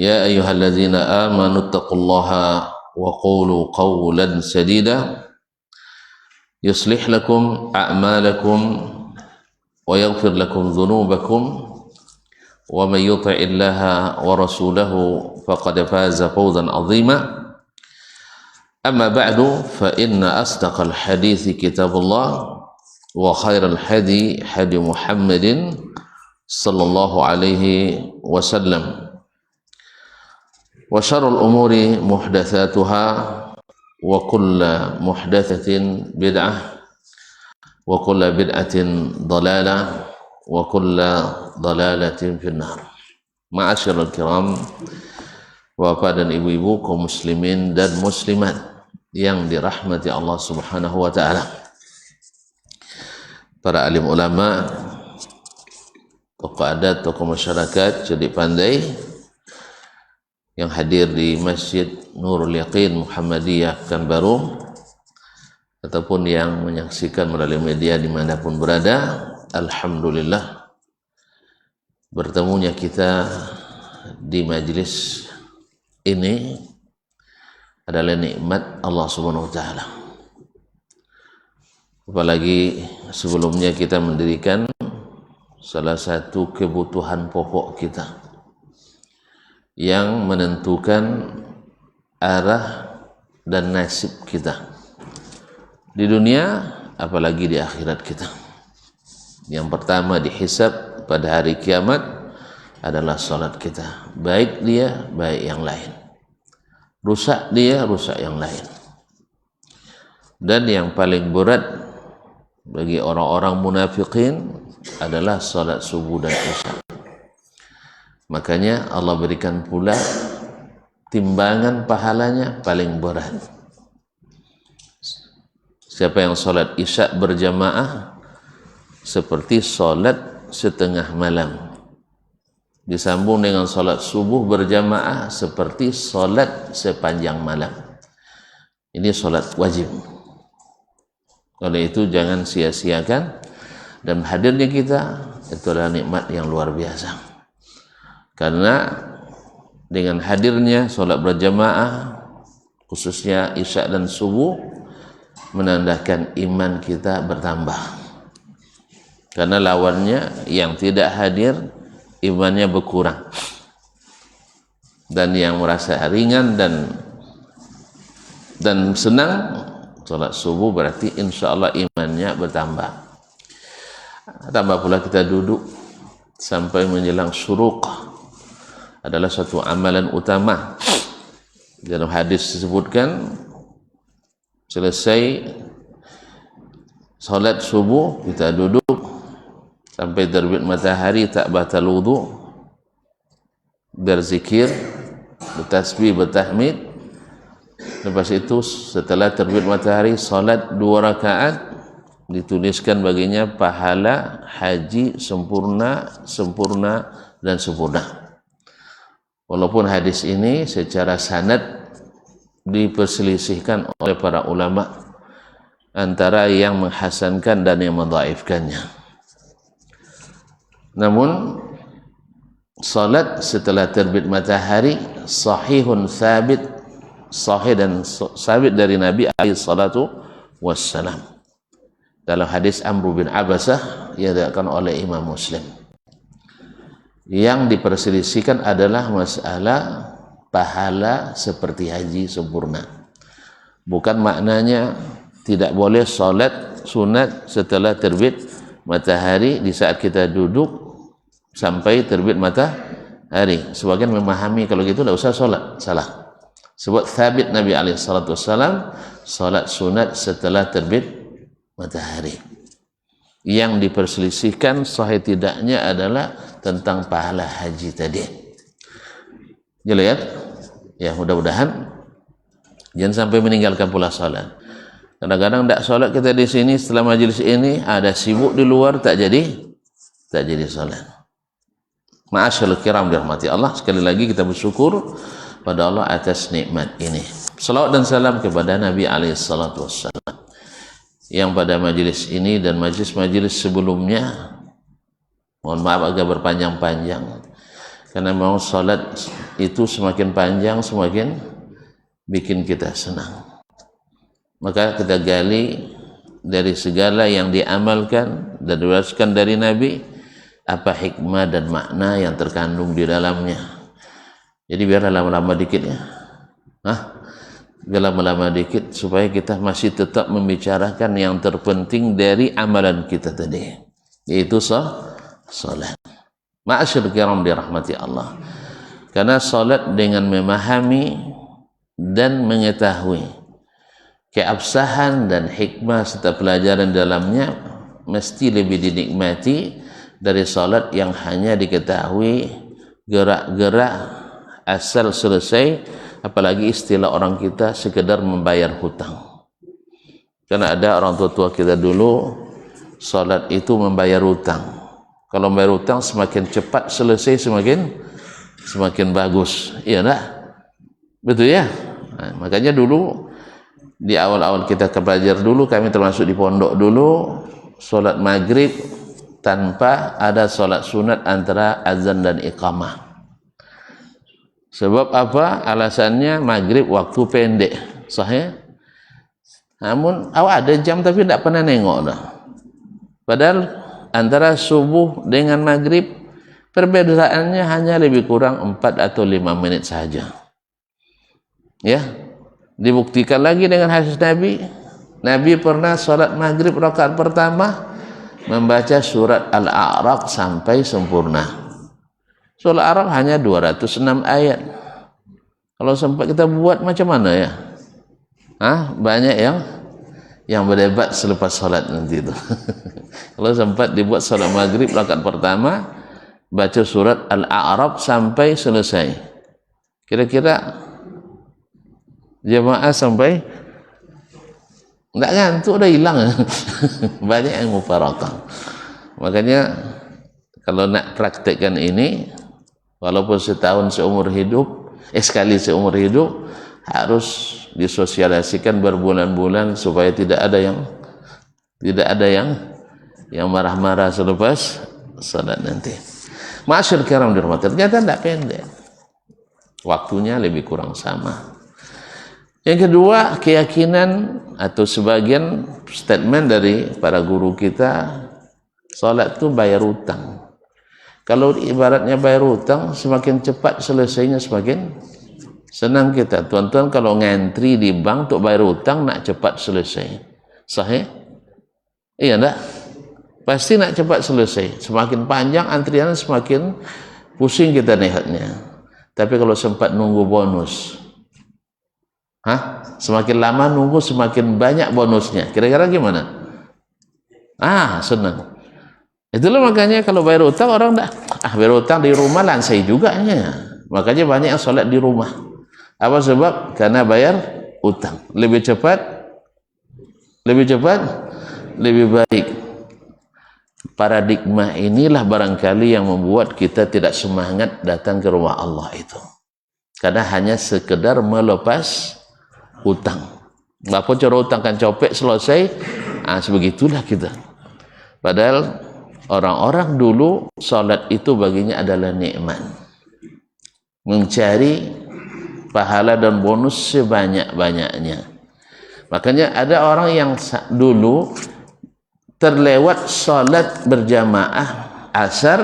يا أيها الذين آمنوا اتقوا الله وقولوا قولا سديدا يصلح لكم أعمالكم ويغفر لكم ذنوبكم ومن يطع الله ورسوله فقد فاز فوزا عظيما أما بعد فإن أصدق الحديث كتاب الله وخير الهدي هدي محمد صلى الله عليه وسلم وشر الأمور محدثاتها وكل محدثة بدعة وكل بدعة ضلالة وكل ضلالة في النار. Ma'asyiral kiram, Bapak dan Ibu-ibu kaum muslimin dan muslimat yang dirahmati Allah Subhanahu wa taala. Para alim ulama, tokoh adat, tokoh masyarakat, cerdik pandai yang hadir di Masjid Nurul Yaqin Muhammadiyah Pekanbaru ataupun yang menyaksikan melalui media dimanapun berada, alhamdulillah bertemunya kita di majelis ini adalah nikmat Allah Subhanahu wa taala. Apalagi sebelumnya kita mendirikan salah satu kebutuhan pokok kita yang menentukan arah dan nasib kita di dunia apalagi di akhirat kita. Yang pertama dihisab pada hari kiamat adalah salat kita, baik dia baik yang lain, rusak dia rusak yang lain. Dan yang paling berat bagi orang-orang munafikin adalah salat subuh dan isya. Makanya Allah berikan pula timbangan pahalanya paling berat. Siapa yang salat isya berjamaah seperti salat setengah malam, disambung dengan salat subuh berjamaah seperti salat sepanjang malam. Ini salat wajib. Oleh itu jangan sia-siakan, dan hadirnya kita itu adalah nikmat yang luar biasa. Karena dengan hadirnya salat berjamaah khususnya isya dan subuh menandakan iman kita bertambah. Karena lawannya yang tidak hadir imannya berkurang. Dan yang merasa ringan dan senang salat subuh berarti insya Allah imannya bertambah. Tambah pula kita duduk sampai menjelang syuruq adalah satu amalan utama. Dalam hadis disebutkan selesai salat subuh kita duduk sampai terbit matahari tak batal wudu, berzikir, bertasbih, bertahmid. Lepas itu setelah terbit matahari salat 2 rakaat, dituliskan baginya pahala haji sempurna dan sempurna. Walaupun hadis ini secara sanad diperselisihkan oleh para ulama antara yang menghasankan dan yang mendhaifkannya. Namun salat setelah terbit matahari sahihun sabit, sahih dan sabit dari Nabi alaihi salatu wassalam. Dalam hadis Amr bin Abasah yang diriwayatkan oleh Imam Muslim. Yang diperselisihkan adalah masalah pahala seperti haji sempurna. Bukan maknanya tidak boleh salat sunat setelah terbit matahari di saat kita duduk sampai terbit matahari. Sebagian memahami kalau gitu tidak usah salat, salah. Sebab thabit Nabi SAW salat sunat setelah terbit matahari. Yang diperselisihkan sahih tidaknya adalah tentang pahala haji tadi. Jelas ya? Mudah-mudahan jangan sampai meninggalkan pula salat. Kadang-kadang tidak salat kita di sini setelah majelis ini ada sibuk di luar tak jadi salat. Ma'asyiral kiram dirahmati Allah, sekali lagi kita bersyukur pada Allah atas nikmat ini. Salawat dan salam kepada Nabi alaihi salatu wassalam yang pada majelis ini dan majelis-majelis sebelumnya, mohon maaf agak berpanjang-panjang, karena mau salat itu semakin panjang semakin bikin kita senang. Maka kita gali dari segala yang diamalkan dan diwariskan dari Nabi, apa hikmah dan makna yang terkandung di dalamnya. Jadi biar lama-lama dikit ya, biar lama-lama dikit supaya kita masih tetap membicarakan yang terpenting dari amalan kita tadi, yaitu salat. Ma'asyir kiram dirahmati Allah, karena salat dengan memahami dan mengetahui keabsahan dan hikmah serta pelajaran dalamnya mesti lebih dinikmati dari salat yang hanya diketahui gerak-gerak asal selesai, apalagi istilah orang kita sekedar membayar hutang. Karena ada orang tua kita dulu salat itu membayar hutang. Kalau membayar hutang semakin cepat selesai semakin bagus, iya enggak? Betul ya? Nah, makanya dulu di awal-awal kita belajar dulu, kami termasuk di pondok dulu, solat maghrib tanpa ada solat sunat antara azan dan iqamah. Sebab apa? Alasannya maghrib waktu pendek, sahih. Namun awak ada jam tapi tidak pernah nengok dah. Padahal antara subuh dengan maghrib perbedaannya hanya lebih kurang 4 atau 5 menit saja. Ya, dibuktikan lagi dengan hadis Nabi. Nabi pernah salat maghrib rakaat pertama membaca surat Al-A'raf sampai sempurna. Surat Al-A'raf hanya 206 ayat. Kalau sempat kita buat macam mana ya? Banyak yang berdebat selepas salat nanti itu. Kalau sempat dibuat salat maghrib rakaat pertama baca surat Al-A'raf sampai selesai, kira-kira jemaah sampai enggak ngantuk, udah hilang. Banyak yang mufarakah. Makanya kalau nak praktekkan ini, walaupun setahun seumur hidup, sekali seumur hidup, harus disosialisasikan berbulan-bulan supaya tidak ada yang marah-marah selepas salat nanti. Ma'asyir kiram dirahmati, ternyata tidak pendek, waktunya lebih kurang sama. Yang kedua, keyakinan atau sebagian statement dari para guru kita, salat itu bayar hutang. Kalau ibaratnya bayar hutang, semakin cepat selesainya semakin senang kita. Tuan-tuan kalau ngantri di bank untuk bayar hutang nak cepat selesai, sahih? Iya enggak? Pasti nak cepat selesai. Semakin panjang antrian semakin pusing kita lihatnya. Tapi kalau sempat nunggu bonus, semakin lama nunggu semakin banyak bonusnya. Kira-kira gimana? Senang. Itulah makanya kalau bayar hutang orang bayar hutang di rumah lansai juga ya. Makanya banyak yang sholat di rumah. Apa sebab? Karena bayar hutang. Lebih cepat, lebih baik. Paradigma inilah barangkali yang membuat kita tidak semangat datang ke rumah Allah itu. Karena hanya sekedar melepas hutang. Bapak cara hutang kan copek selesai, sebegitulah kita. Padahal orang-orang dulu salat itu baginya adalah nikmat, mencari pahala dan bonus sebanyak-banyaknya. Makanya ada orang yang dulu terlewat salat berjamaah asar,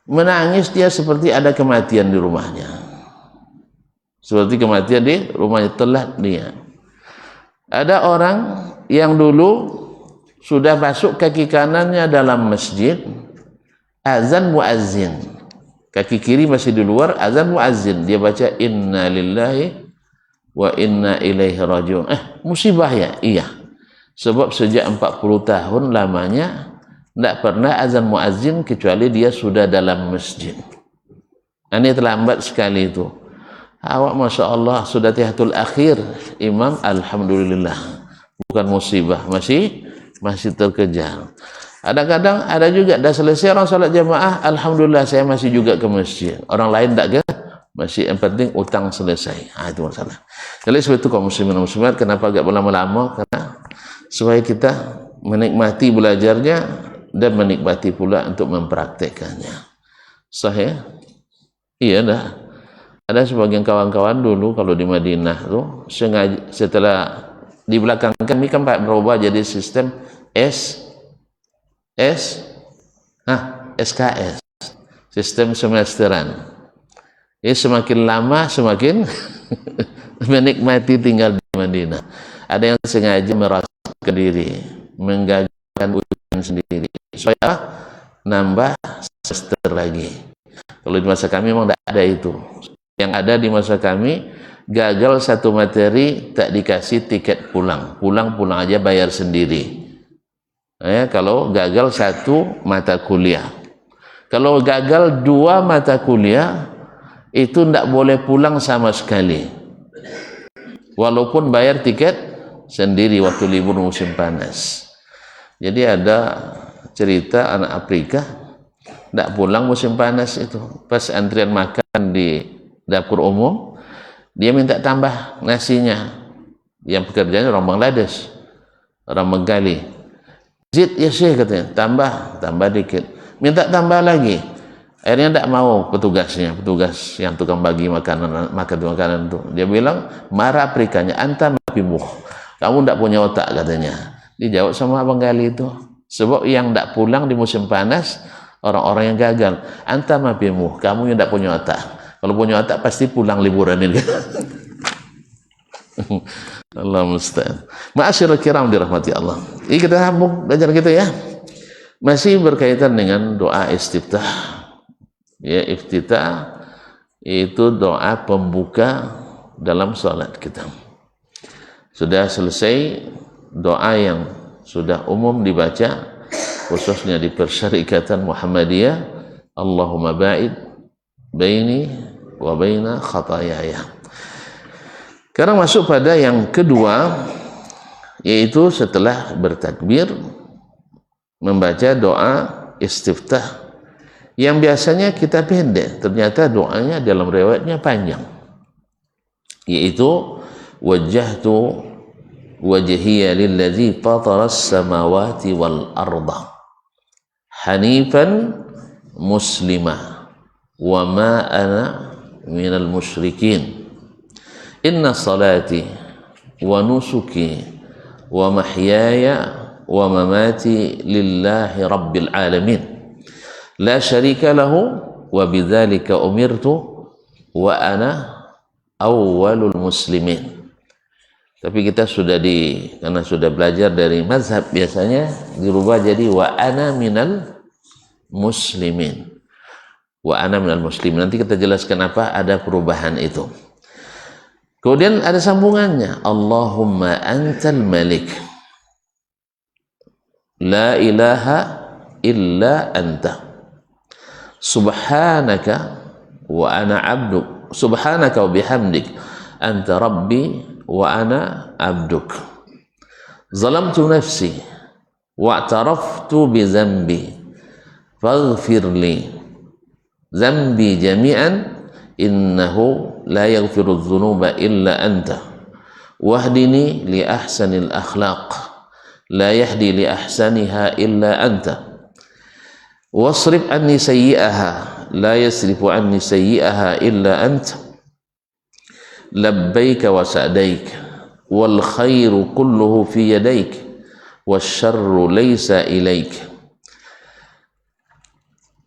menangis dia seperti ada kematian di rumahnya. Seperti kematian di rumahnya, telat dia. Ada orang yang dulu sudah masuk kaki kanannya dalam masjid, azan muazzin, kaki kiri masih di luar, azan muazzin, dia baca inna lillahi wa inna ilaihi rajiun. Musibah ya? Iya. Sebab sejak 40 tahun lamanya tidak pernah azan muazzin kecuali dia sudah dalam masjid. Ini terlambat sekali itu. Awak Masya Allah sudah tahiyatul akhir imam, alhamdulillah, bukan musibah, masih terkejar. Kadang-kadang ada juga dah selesai orang salat jamaah, alhamdulillah saya masih juga ke masjid, orang lain tak ke masjid, yang penting utang selesai. Itu masalah. Jadi sebab itu kaum muslimin dan muslimat, kenapa agak berlama-lama? Karena supaya kita menikmati belajarnya dan menikmati pula untuk mempraktekannya. Sahih? Iya dah. Ada sebagian kawan-kawan dulu kalau di Madinah tuh sengaja setelah di belakang kami kan berubah jadi sistem S S SKS, sistem semesteran. Jadi semakin lama semakin menikmati tinggal di Madinah. Ada yang sengaja merasukkan diri, menggagalkan ujian sendiri supaya nambah semester lagi. Kalau di masa kami memang tidak ada itu. Yang ada di masa kami, gagal satu materi tak dikasih tiket pulang aja bayar sendiri. Kalau gagal satu mata kuliah, kalau gagal 2 mata kuliah itu tidak boleh pulang sama sekali, walaupun bayar tiket sendiri waktu libur musim panas. Jadi ada cerita anak Afrika tidak pulang musim panas itu, pas antrian makan di dapur umum dia minta tambah nasinya, yang pekerjaannya orang Bangladesh, orang Bengali. Zid ya Syekh katanya, tambah dikit, minta tambah lagi. Akhirnya tidak mau petugas yang tukang bagi makanan itu. Dia bilang, marah Afrikanya, anta mapimuh, kamu tidak punya otak katanya. Dijawab sama Abang Gali itu, sebab yang tidak pulang di musim panas orang-orang yang gagal. Anta mapimuh, kamu yang tidak punya otak. Kalau punya otak pasti pulang liburan ini. Allah musta'an. Ma'asyiral kiram dirahmati Allah. Ini kita sambung belajar kita ya. Masih berkaitan dengan doa istiftah. Ya, iftitah itu doa pembuka dalam salat kita. Sudah selesai doa yang sudah umum dibaca, khususnya di Persyarikatan Muhammadiyah, Allahumma ba'id baini wa baina khatayaya. Sekarang masuk pada yang kedua, yaitu setelah bertakbir membaca doa istiftah yang biasanya kita pendek, ternyata doanya dalam riwayatnya panjang, yaitu wajjahtu wajhiya lillazi fataras samawati wal arda hanifan muslimah wa ma ana minal musyrikin inna salati wa nusuki wa mahyaya wa mamati lillahi rabbil alamin la syarika lahu wa bidzalika umirtu wa ana awwalul muslimin. Tapi kita karena sudah belajar dari mazhab, biasanya dirubah jadi wa ana minal muslimin. Wa ana minal muslimin. Nanti kita jelaskan apa ada perubahan itu. Kemudian ada sambungannya, Allahumma antal malik la ilaha illa anta subhanaka wa ana abduk subhanaka wa bihamdik anta rabbi wa ana abduk zalamtu nafsi wa i'taraftu bi dhanbi faghfir li dhanbi jami'an innahu la yaghfiru dhunuba illa anta wahdini li ahsanil akhlaq la yahdi li ahsaniha illa anta wasrif anni sayyi'aha la yasrifu anni sayyi'aha illa anta labbaika wa sa'daik wal khairu kulluhu fi yadaik wasyarru laysa ilaik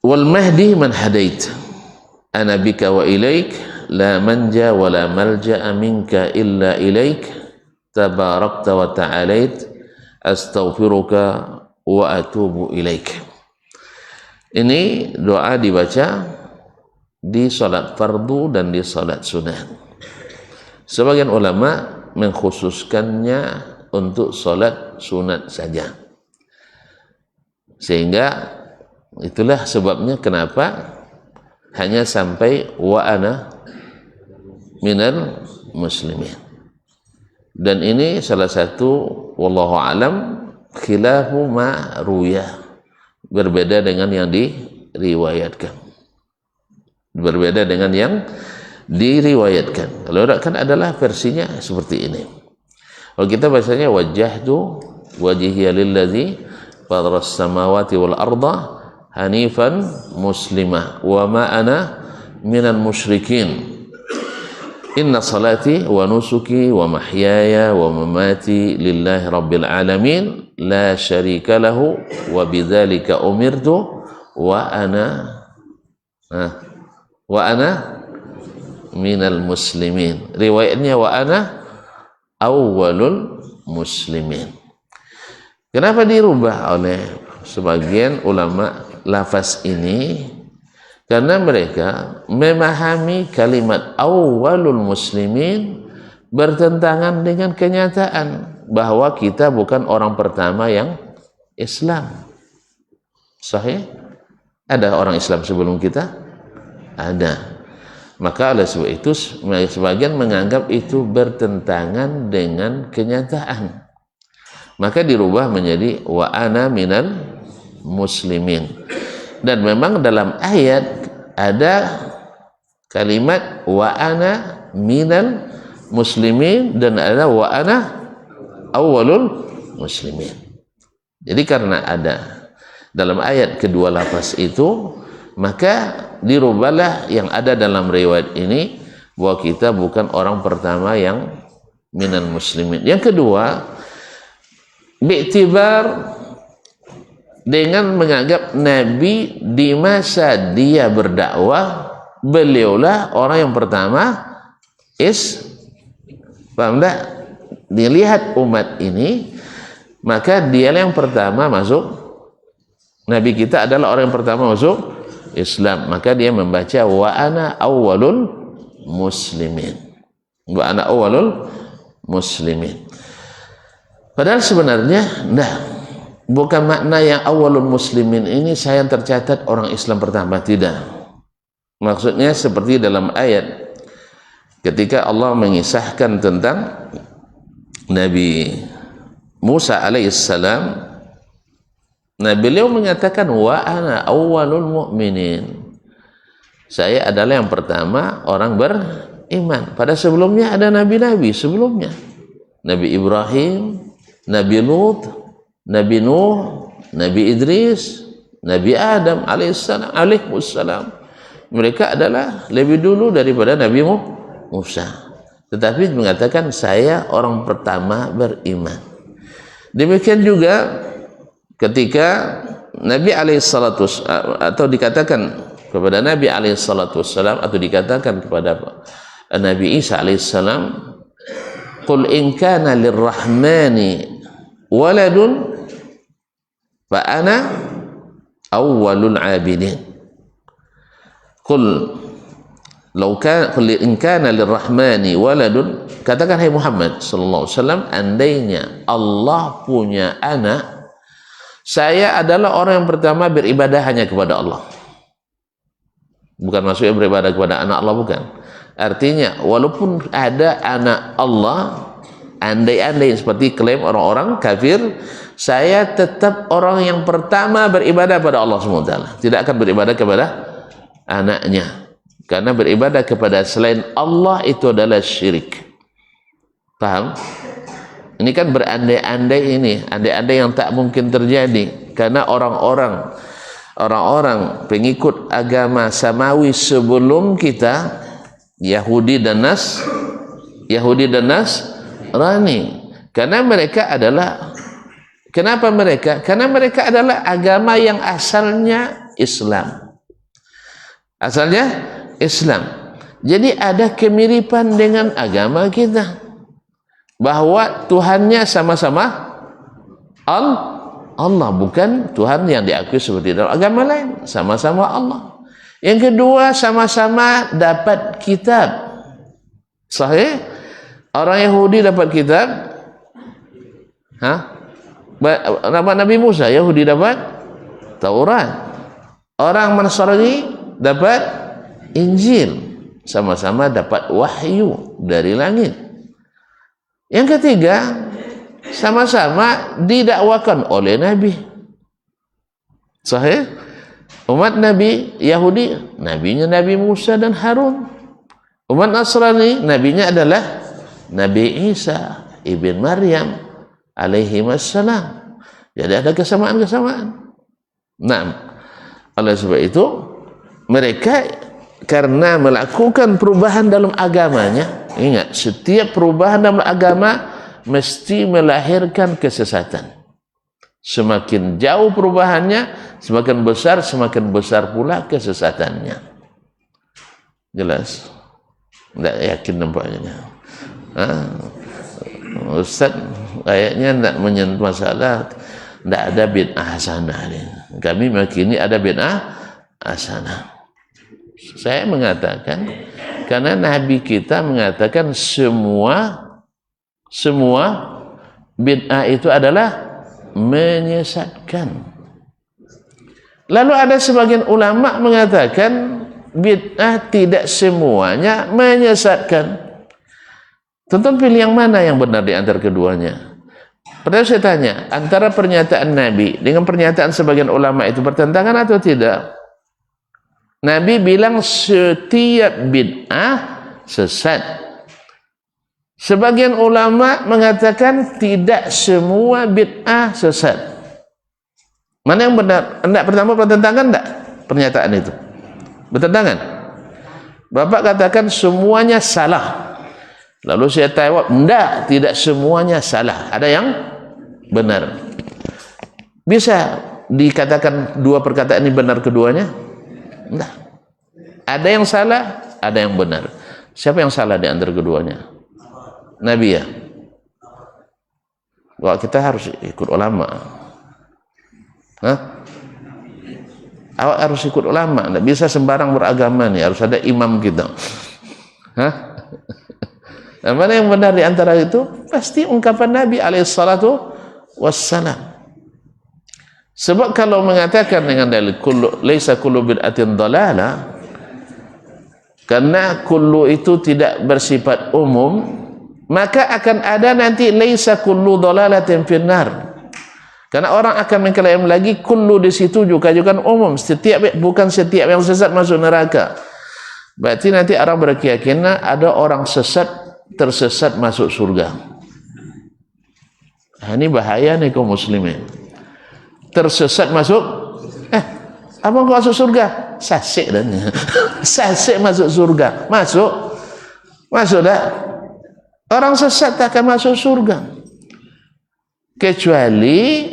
wal mahdi man hadait ana bika wa ilaik la manja wa la malja'a minka illa ilaik tabarakta wa ta'alait astaghfiruka wa atubu ilaik. Ini doa dibaca di salat fardu dan di salat sunat. Sebagian ulama mengkhususkannya untuk salat sunat saja, sehingga itulah sebabnya kenapa hanya sampai wa ana minal muslimin. Dan ini salah satu wallahu alam khilafu ma ruyah, berbeda dengan yang diriwayatkan, berbeda dengan yang diriwayatkan. Kalau kan adalah versinya seperti ini. Kalau kita bahasanya wajjahtu wajhiya lillazi fataras samawati wal arda hanifan muslimah wa ma ana minal musyrikin. Inna salati wa nusuki wa mahyaya wa mamati lillahi rabbil alamin la syarika lahu wa bidzalika umirtu wa ana minal muslimin. Riwayatnya wa ana awwalul muslimin. Kenapa dirubah oleh sebagian ulama lafaz ini? Karena mereka memahami kalimat awwalul muslimin bertentangan dengan kenyataan bahwa kita bukan orang pertama yang Islam. Sahih? Ada orang Islam sebelum kita? Ada. Maka oleh sebab itu sebagian menganggap itu bertentangan dengan kenyataan. Maka dirubah menjadi wa ana minal muslimin. Dan memang dalam ayat ada kalimat wa ana minal muslimin dan ada wa ana awwalul muslimin. Jadi karena ada dalam ayat kedua lafaz itu, maka dirubahlah yang ada dalam riwayat ini bahwa kita bukan orang pertama yang minal muslimin. Yang kedua, bi'tibar dengan menganggap Nabi di masa dia berdakwah, beliaulah orang yang pertama paham tak? Dilihat umat ini, maka dialah yang pertama masuk. Nabi kita adalah orang yang pertama masuk Islam. Maka dia membaca wa ana awwalul muslimin. Wa ana awwalul muslimin. Padahal sebenarnya bukan makna yang awalul muslimin ini saya yang tercatat orang Islam pertama, tidak. Maksudnya seperti dalam ayat ketika Allah mengisahkan tentang Nabi Musa alaihissalam, beliau mengatakan wa ana awalul mu'minin, saya adalah yang pertama orang beriman. Pada sebelumnya ada nabi-nabi sebelumnya, Nabi Ibrahim, Nabi Lut, Nabi Nuh, Nabi Idris, Nabi Adam alaihissalam. Mereka adalah lebih dulu daripada Nabi Musa. Tetapi mengatakan saya orang pertama beriman. Demikian juga ketika Nabi alaihissalatu atau dikatakan kepada Nabi alaihissalatu wassalam atau dikatakan kepada Nabi Isa alaihissalam, qul in kana lirrahmani waladun fa ana awwalul abidin. Qul in kana lirrahmani waladun, katakan hai Muhammad sallallahu alaihi wasallam, andainya Allah punya anak, saya adalah orang yang pertama beribadah hanya kepada Allah. Bukan maksudnya beribadah kepada anak Allah, bukan. Artinya walaupun ada anak Allah, andai-andai seperti klaim orang-orang kafir, saya tetap orang yang pertama beribadah pada Allah SWT. Tidak akan beribadah kepada anaknya. Karena beribadah kepada selain Allah itu adalah syirik. Paham? Ini kan berandai-andai ini, andai-andai yang tak mungkin terjadi. Karena orang-orang pengikut agama samawi sebelum kita, Yahudi dan Nasrani. Karena mereka adalah, kenapa mereka? Karena mereka adalah agama yang asalnya Islam. Asalnya Islam. Jadi ada kemiripan dengan agama kita, bahwa Tuhannya sama-sama Allah, bukan Tuhan yang diakui seperti dalam agama lain, sama-sama Allah. Yang kedua, sama-sama dapat kitab. Sahih? Orang Yahudi dapat kitab. Nabi Musa, Yahudi dapat Taurat. Orang Nasrani dapat Injil. Sama-sama dapat wahyu dari langit. Yang ketiga, sama-sama didakwakan oleh Nabi. Sahih? Umat Nabi Yahudi, nabinya Nabi Musa dan Harun. Umat Nasrani, nabinya adalah Nabi Isa ibn Maryam alaihi wassalam. Jadi ada kesamaan-kesamaan. Nah, oleh sebab itu mereka karena melakukan perubahan dalam agamanya. Ingat, setiap perubahan dalam agama mesti melahirkan kesesatan. Semakin jauh perubahannya, semakin besar pula kesesatannya. Jelas? Tidak yakin nampaknya. Ustaz kayaknya tidak menyentuh masalah, tidak ada bid'ah hasanah. Kami meyakini ada bid'ah hasanah. Saya mengatakan, karena Nabi kita mengatakan semua bid'ah itu adalah menyesatkan. Lalu ada sebagian ulama mengatakan bid'ah tidak semuanya menyesatkan. Tonton pilih yang mana yang benar di antara keduanya. Padahal saya tanya, antara pernyataan Nabi dengan pernyataan sebagian ulama itu bertentangan atau tidak? Nabi bilang setiap bid'ah sesat. Sebagian ulama mengatakan tidak semua bid'ah sesat. Mana yang benar? Enggak, pertama bertentangan enggak pernyataan itu? Bertentangan. Bapak katakan semuanya salah. Lalu saya tanya, enggak, tidak semuanya salah. Ada yang benar. Bisa dikatakan dua perkataan ini benar keduanya? Enggak. Ada yang salah, ada yang benar. Siapa yang salah di antara keduanya? Nabi ya. Wah, kita harus ikut ulama. Awak harus ikut ulama. Tidak bisa sembarang beragama nih. Harus ada imam kita. Nah, mana yang benar di antara itu? Pasti ungkapan Nabi alaihissalatu wassalam. Sebab kalau mengatakan dengan dalil laisa kullu bid'atin dhalalah, karena kullu itu tidak bersifat umum, maka akan ada nanti laisa kullu dhalalatin finnar. Karena orang akan mengklaim lagi kullu di situ juga umum, bukan setiap yang sesat masuk neraka. Berarti nanti orang berkeyakinan ada orang tersesat masuk surga. Ini bahaya nih kaum muslimin. Tersesat masuk abang kau masuk surga? Sasik dan sasik masuk surga. Masuk dah. Orang sesat tak akan masuk surga kecuali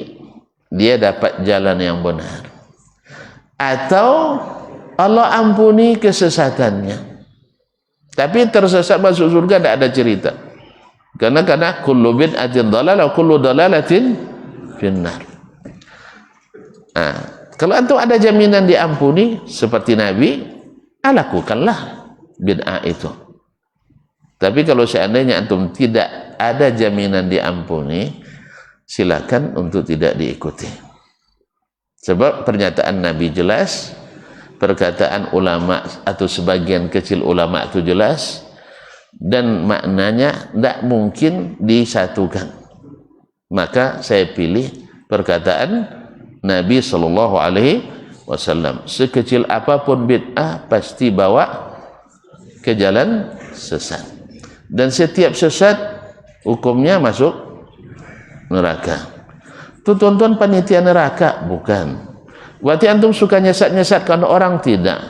dia dapat jalan yang benar atau Allah ampuni kesesatannya. Tapi tersesat masuk surga tidak ada cerita. Karena kullu bid'atin dhalalah wa kullu dhalalatin finnar. Kalau antum ada jaminan diampuni seperti Nabi, lakukanlah bid'ah itu. Tapi kalau seandainya antum tidak ada jaminan diampuni, silakan untuk tidak diikuti. Sebab pernyataan Nabi jelas, perkataan ulama atau sebagian kecil ulama itu jelas, dan maknanya tidak mungkin disatukan. Maka saya pilih perkataan Nabi sallallahu alaihi wasallam. Sekecil apapun bid'ah pasti bawa ke jalan sesat. Dan setiap sesat hukumnya masuk neraka. Itu tuan-tuan panitia neraka? Bukan. Berarti antum suka nyesat-nyesatkan orang? Tidak.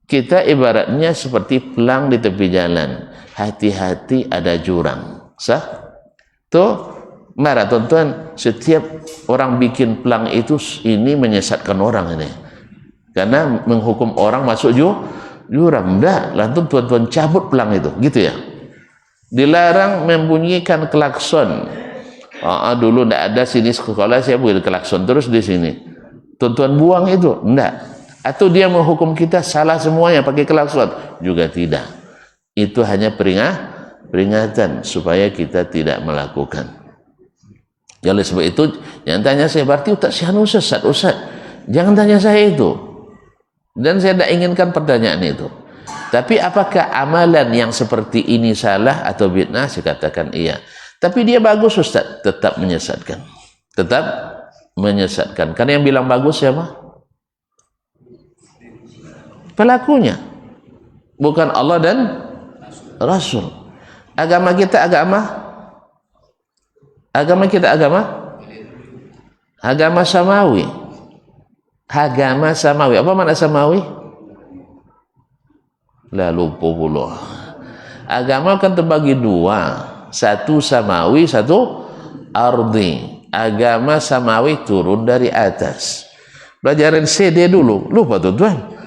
Kita ibaratnya seperti pelang di tepi jalan. Hati-hati ada jurang. Sah? Tuh. Marah tuan-tuan, setiap orang bikin pelang itu ini menyesatkan orang ini. Karena menghukum orang masuk jurang. Enggak, lantung tuan-tuan cabut pelang itu, gitu ya. Dilarang membunyikan klakson. Dulu enggak ada sini sekolah saya bunyi klakson terus di sini. Tuan-tuan buang itu, enggak. Atau dia menghukum kita salah semuanya pakai klakson, juga tidak. Itu hanya peringatan supaya kita tidak melakukan. Oleh sebab itu, jangan tanya saya, berarti tak sianu sesat, Ustaz. Jangan tanya saya itu. Dan saya tidak inginkan pertanyaan itu. Tapi apakah amalan yang seperti ini salah atau bid'ah? Saya katakan iya. Tapi dia bagus, Ustaz. Tetap menyesatkan. Tetap menyesatkan. Karena yang bilang bagus siapa? Pelakunya. Bukan Allah dan Rasul. Agama kita agama samawi. Agama samawi. Apa makna samawi? Lalu puluh. Agama kan terbagi dua, satu samawi, satu ardi. Agama samawi turun dari atas. Pelajaran CD dulu, lupa tuan.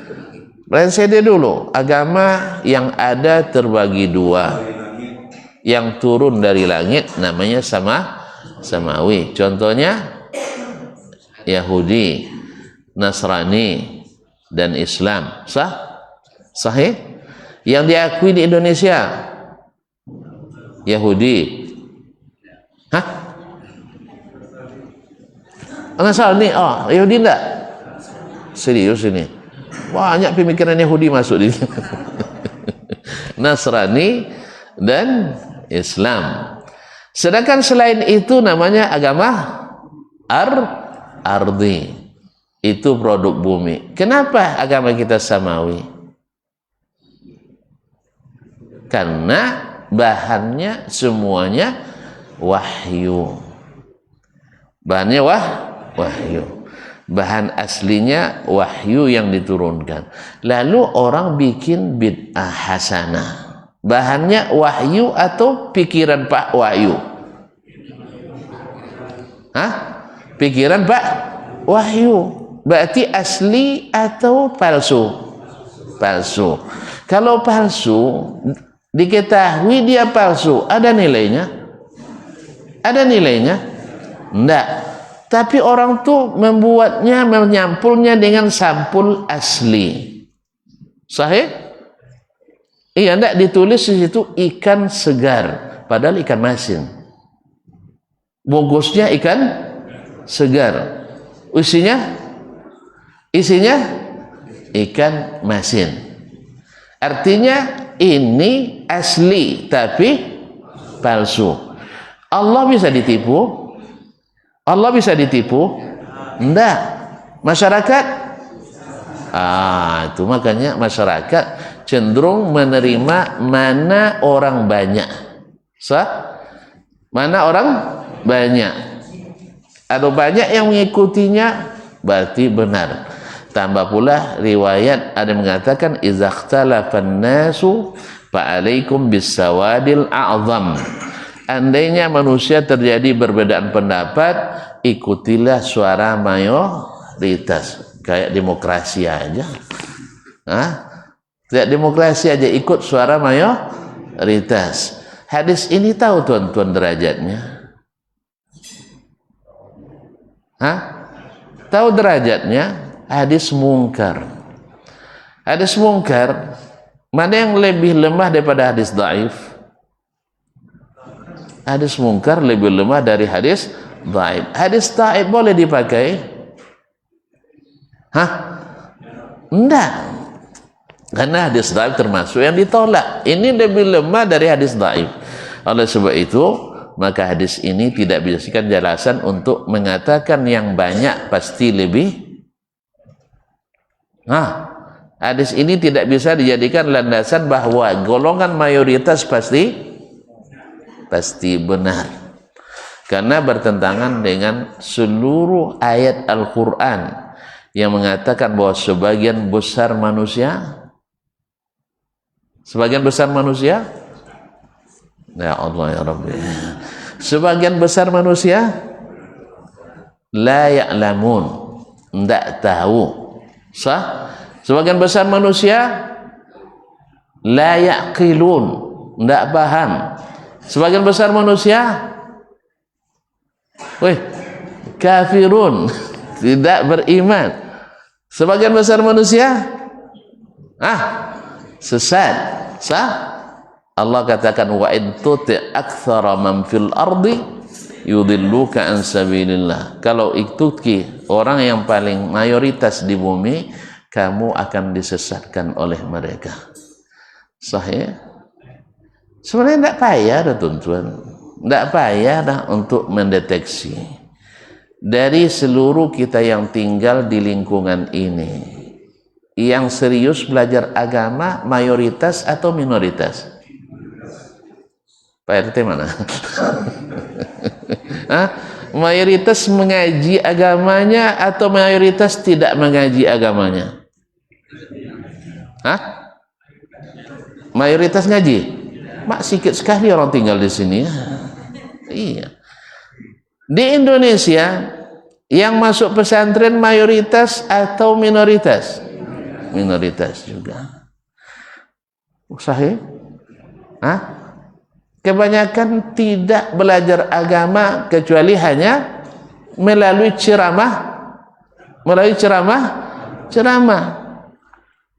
Pelajaran CD dulu. Agama yang ada terbagi dua. Yang turun dari langit namanya samawi. Contohnya Yahudi, Nasrani, dan Islam. Sahih? Yang diakui di Indonesia Yahudi. Hah? Nasrani? Oh, Yahudi enggak? Serius ini. Banyak pemikiran Yahudi masuk di sini. Nasrani dan Islam. Sedangkan selain itu namanya agama ardi. Itu produk bumi. Kenapa agama kita samawi? Karena bahannya semuanya wahyu. Bahannya wahyu. Bahan aslinya wahyu yang diturunkan. Lalu orang bikin bid'ah hasanah. Bahannya wahyu atau pikiran Pak Wahyu? Hah? Pikiran Pak Wahyu. Berarti asli atau palsu? Palsu. Kalau palsu, diketahui dia palsu, ada nilainya? Ada nilainya? Enggak. Tapi orang tuh membuatnya, menyampulnya dengan sampul asli. Sahih? Iya, enggak ditulis di situ ikan segar, padahal ikan masin. Bungkusnya ikan segar. Isinya ikan masin. Artinya ini asli tapi palsu. Allah bisa ditipu? Allah bisa ditipu? Enggak. Masyarakat? Itu makanya masyarakat cenderung menerima mana orang banyak. Mana orang banyak. Ada banyak yang mengikutinya, berarti benar. Tambah pula riwayat ada yang mengatakan izaktalafan nasu fa'alaikum bisawadil a'zam. Andainya manusia terjadi perbedaan pendapat, ikutilah suara mayoritas. Kayak demokrasi aja. Kayak demokrasi aja ikut suara mayoritas. Hadis ini tahu tuan-tuan derajatnya? Tahu derajatnya? Hadis mungkar. Hadis mungkar, mana yang lebih lemah daripada hadis dhaif? Hadis mungkar lebih lemah dari hadis dhaif. Hadis dhaif boleh dipakai? Enggak. Karena hadis dhaif termasuk yang ditolak. Ini lebih lemah dari hadis dhaif. Oleh sebab itu, maka hadis ini tidak dijadikan jelasan untuk mengatakan yang banyak pasti lebih. Hadis ini tidak bisa dijadikan landasan bahwa golongan mayoritas pasti benar. Karena bertentangan dengan seluruh ayat Al-Quran yang mengatakan bahwa sebagian besar manusia, ya Allah ya Rabbi, sebagian besar manusia la ya'lamun, tidak tahu. Sebagian besar manusia la yaqilun, tidak paham. Sebagian besar manusia kafirun, tidak beriman. Sebagian besar manusia sesat. Allah katakan wa in tuti' aktsara man fil ardi yudilluka an sabilillah. Kalau ikuti orang yang paling mayoritas di bumi, kamu akan disesatkan oleh mereka. Sahih? Sebenarnya tidak payah dah tuan-tuan. Tidak payah dah untuk mendeteksi. Dari seluruh kita yang tinggal di lingkungan ini, yang serius belajar agama mayoritas atau minoritas? Pak RT mana? Mayoritas mengaji agamanya atau mayoritas tidak mengaji agamanya? Mayoritas ngaji. Mak sikit sekali orang tinggal di sini. Iya. Di Indonesia yang masuk pesantren mayoritas atau minoritas? Minoritas juga. Sahih? Hah? Kebanyakan tidak belajar agama kecuali hanya melalui ceramah, ceramah.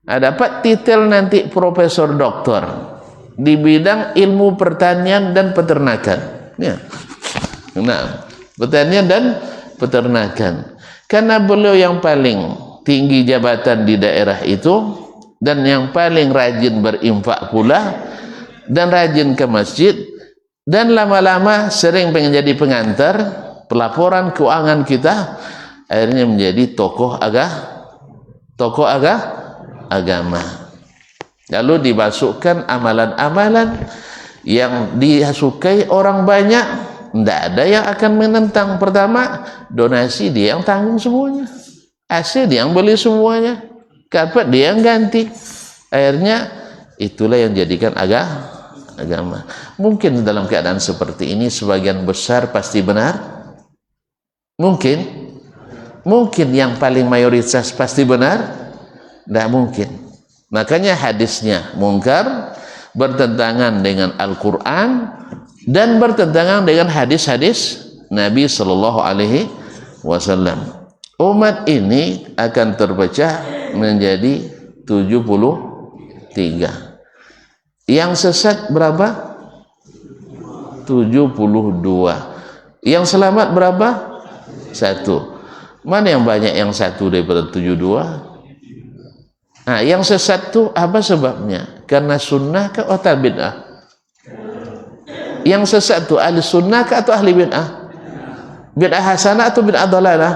Dapat titel nanti profesor doktor di bidang ilmu pertanian dan peternakan. Ya. Nah, pertanian dan peternakan. Karena beliau yang paling tinggi jabatan di daerah itu dan yang paling rajin berinfak pula, dan rajin ke masjid, dan lama-lama sering pengen jadi pengantar pelaporan keuangan kita, akhirnya menjadi tokoh agama. Lalu dimasukkan amalan-amalan yang disukai orang banyak, tidak ada yang akan menentang. Pertama, donasi dia yang tanggung semuanya, AC dia yang beli semuanya, karpet dia yang ganti. Akhirnya itulah yang jadikan agama. Mungkin dalam keadaan seperti ini sebagian besar pasti benar? Mungkin yang paling mayoritas pasti benar? Tidak mungkin. Makanya hadisnya mungkar, bertentangan dengan Al-Quran dan bertentangan dengan hadis-hadis Nabi Sallallahu Alaihi Wasallam. Umat ini akan terpecah menjadi 73. Yang sesat berapa? 72. Yang selamat berapa? 1. Mana yang banyak yang 1 daripada 72? Nah, yang sesat itu apa sebabnya? Karena sunnah ke atau bid'ah? Yang sesat itu ahli sunnah ke atau ahli bid'ah? Bid'ah hasanah atau bid'ah dhalalah?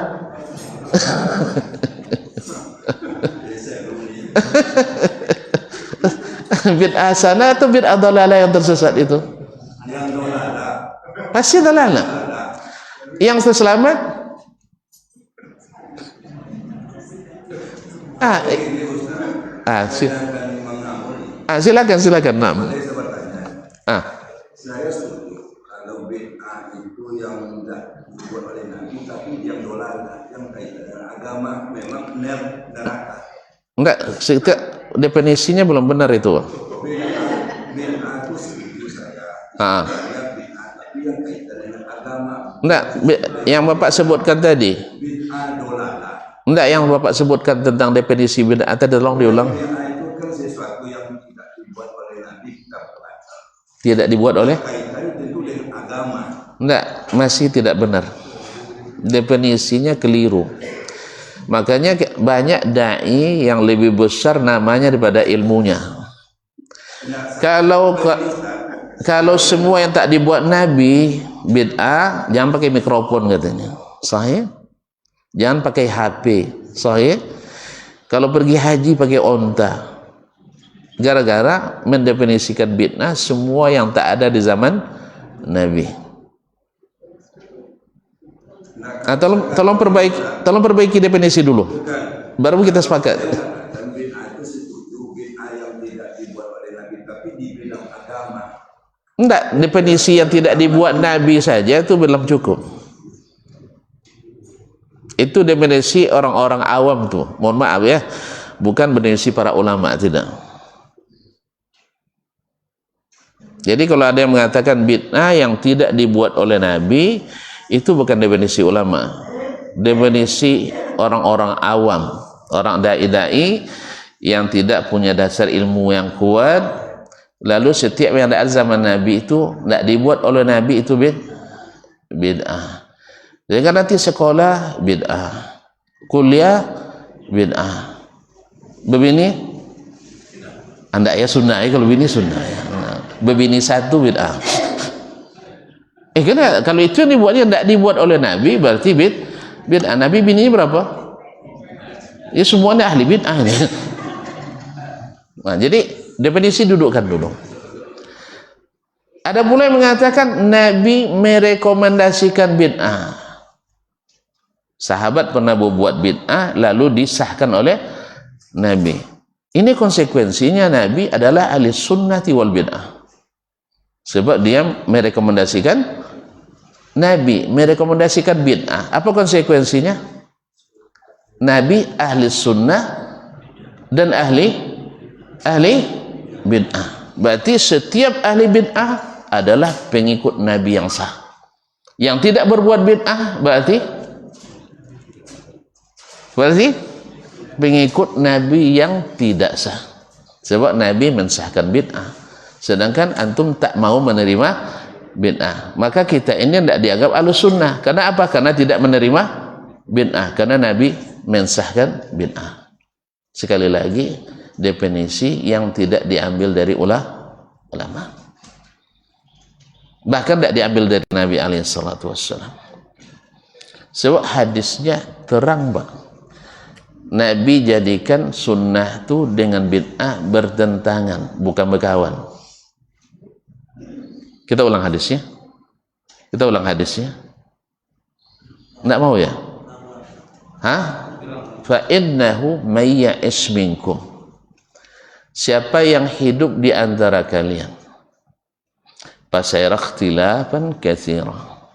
Bid'ah hasanah atau bid'ah dhalalah yang tersesat itu? Yang dhalalah. Pasti dhalalah. Yang terselamat? Silakan. Nah. Saya setuju kalau bid'ah itu yang tidak dibuat oleh Nabi, tapi yang dhalalah, yang kaitan dengan agama, memang neraka. Enggak, definisinya belum benar itu. Bid'ah itu setuju saya. Tapi yang kaitan dengan agama. Enggak, yang Bapak sebutkan tadi. Bid'ah dhalalah. Enggak, yang Bapak sebutkan tentang definisi bid'ah tadi, tolong diulang. Bid'ah itu kan sesuatu yang tidak dibuat oleh Nabi, tidak dibuat oleh? Kaitannya tentu dengan agama. Enggak, masih tidak benar. Definisinya keliru. Makanya banyak dai yang lebih besar namanya daripada ilmunya. Kalau semua yang tak dibuat Nabi bid'ah, jangan pakai mikrofon katanya. Sahih? Jangan pakai HP. Sahih? Kalau pergi haji pakai onta. Gara-gara mendefinisikan bid'ah semua yang tak ada di zaman Nabi. Nah, tolong perbaiki definisi dulu. Baru kita sepakat. Dan bid'ah itu setuju bid'ah yang tidak dibuat oleh Nabi tapi di bidang agama. Enggak, definisi yang tidak dibuat Nabi saja itu belum cukup. Itu definisi orang-orang awam tuh. Mohon maaf ya. Bukan definisi para ulama, tidak. Jadi kalau ada yang mengatakan bid'ah yang tidak dibuat oleh Nabi, itu bukan definisi ulama. Definisi orang-orang awam, orang dai-dai yang tidak punya dasar ilmu yang kuat. Lalu setiap yang ada zaman Nabi itu tidak dibuat oleh Nabi itu bid'ah. Jadi kan nanti sekolah bid'ah, kuliah bid'ah, begini anda ya sunnah ya, kalau begini sunnah ya. Bebini satu bid'ah. Karena kalau itu yang dibuatnya tidak dibuat oleh Nabi, berarti bid'ah. Nabi bini berapa? Ya semuanya ahli bid'ah ini. Nah, jadi definisi dudukkan dulu. Ada pula yang mengatakan Nabi merekomendasikan bid'ah. Sahabat pernah berbuat bid'ah lalu disahkan oleh Nabi. Ini konsekuensinya Nabi adalah ahli sunnati wal bid'ah. Sebab dia merekomendasikan, Nabi merekomendasikan bid'ah. Apa konsekuensinya? Nabi ahli sunnah dan ahli bid'ah. Berarti setiap ahli bid'ah adalah pengikut Nabi yang sah. Yang tidak berbuat bid'ah berarti pengikut Nabi yang tidak sah. Sebab Nabi mensahkan bid'ah, sedangkan antum tak mau menerima bid'ah. Maka kita ini tidak dianggap ahlus sunnah. Karena apa? Karena tidak menerima bid'ah. Karena Nabi mensahkan bid'ah. Sekali lagi, definisi yang tidak diambil dari ulama. Bahkan tidak diambil dari Nabi SAW. Sebab hadisnya terang, Pak. Nabi jadikan sunnah itu dengan bid'ah bertentangan, bukan berkawan. Kita ulang hadisnya. Enggak mau ya? Fa innahu may ya'ish minkum. Siapa yang hidup di antara kalian, fasayara ikhtilafan katsira,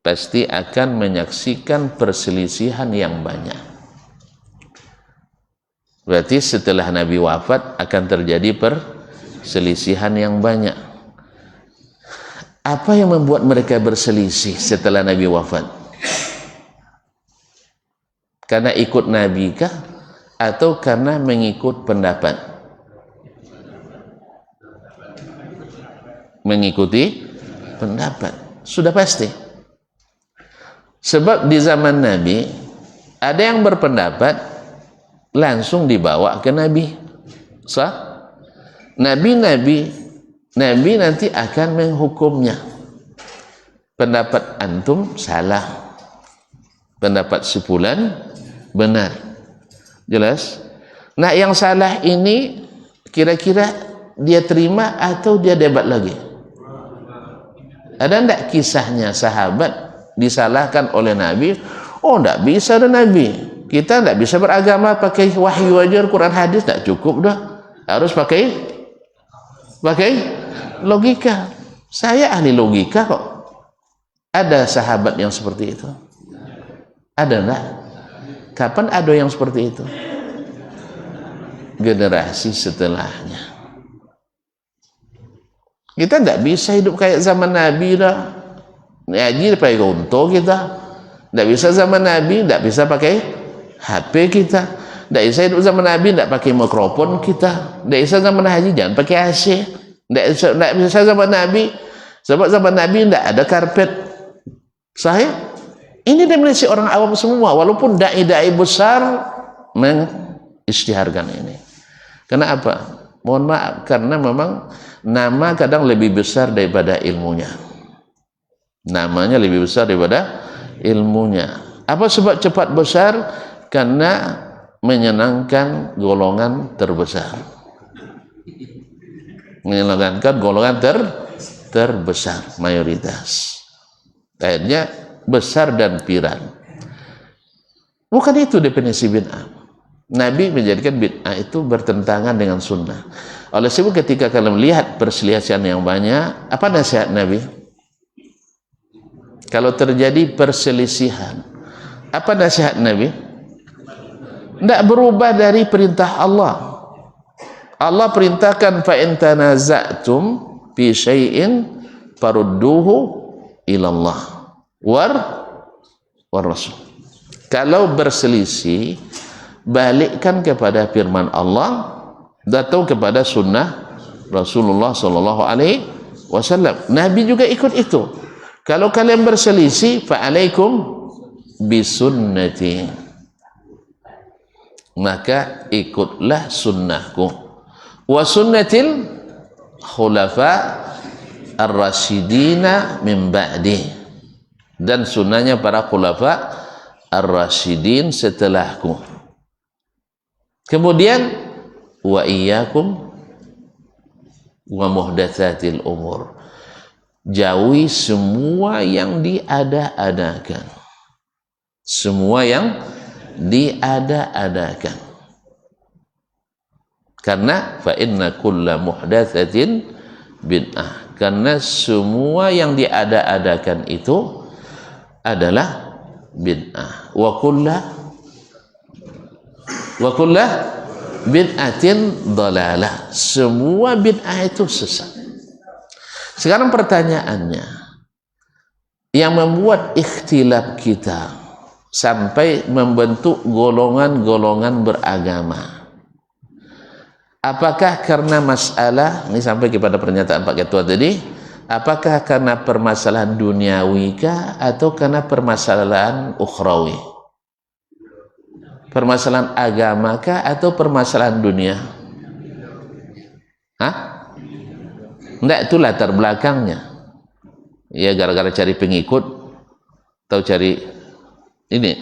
pasti akan menyaksikan perselisihan yang banyak. Berarti setelah Nabi wafat akan terjadi perselisihan yang banyak. Apa yang membuat mereka berselisih setelah Nabi wafat? Karena ikut Nabi kah? Atau karena mengikut pendapat? Mengikuti pendapat. Sudah pasti. Sebab di zaman Nabi ada yang berpendapat langsung dibawa ke Nabi. Sah? Nabi nanti akan menghukumnya. Pendapat antum salah, pendapat sepulan benar. Jelas? Nah, yang salah ini kira-kira dia terima atau dia debat lagi? Ada enggak kisahnya sahabat disalahkan oleh Nabi? Oh, enggak bisa ada Nabi. Kita tidak bisa beragama pakai wahyu aja, Quran hadis tidak cukup dah. Harus pakai logika. Saya ahli logika kok. Ada sahabat yang seperti itu? Ada enggak? Kapan ada yang seperti itu? Generasi setelahnya. Kita tidak bisa hidup kayak zaman Nabi dah. Ngaji pakai gonto kita. Tidak bisa zaman Nabi, tidak bisa pakai HP kita. Tidak bisa hidup zaman Nabi, tidak pakai mikrofon kita. Tidak bisa zaman haji, jangan pakai AC. Tidak bisa zaman Nabi, sebab zaman Nabi tidak ada karpet. Sahih? Ini definisi orang awam semua, walaupun dai-dai besar mengisytiharkan ini. Karena apa? Mohon maaf, karena memang nama kadang lebih besar daripada ilmunya. Namanya lebih besar daripada ilmunya. Apa sebab cepat besar? Karena menyenangkan golongan terbesar. Menyenangkan golongan terbesar, mayoritas. Akhirnya besar dan pirang. Bukan itu definisi bid'ah. Nabi menjadikan bid'ah itu bertentangan dengan sunnah. Oleh sebab ketika kalian melihat perselisihan yang banyak, apa nasihat Nabi? Kalau terjadi perselisihan, apa nasihat Nabi? Tidak berubah dari perintah Allah. Allah perintahkan fa in tanaza'tum fi syai'in farudduhu ila Allah war rasul. Kalau berselisih, balikkan kepada firman Allah atau kepada sunnah Rasulullah sallallahu alaihi wasallam. Nabi juga ikut itu. Kalau kalian berselisih, fa alaikum bisunnati, maka ikutlah sunnahku wa sunnatil khulafa ar-rasyidina min ba'di, dan sunnahnya para khulafa ar-rasyidin setelahku. Kemudian wa iyyakum wa muhdatsatil umur, jauhi semua yang diada-adakan, semua yang diada-adakan. Karena fa inna kulla muhdatsatin bid'ah. Karena semua yang diada-adakan itu adalah bid'ah. Wa kullah bid'atin dhalalah. Semua bid'ah itu sesat. Sekarang pertanyaannya, yang membuat ikhtilaf kita sampai membentuk golongan-golongan beragama, apakah karena masalah, ini sampai kepada pernyataan Pak Ketua tadi, apakah karena permasalahan duniawi kah atau karena permasalahan ukhrawi? Permasalahan agama kah atau permasalahan dunia? Hah? Enggak, itu latar belakangnya. Ya gara-gara cari pengikut atau cari ini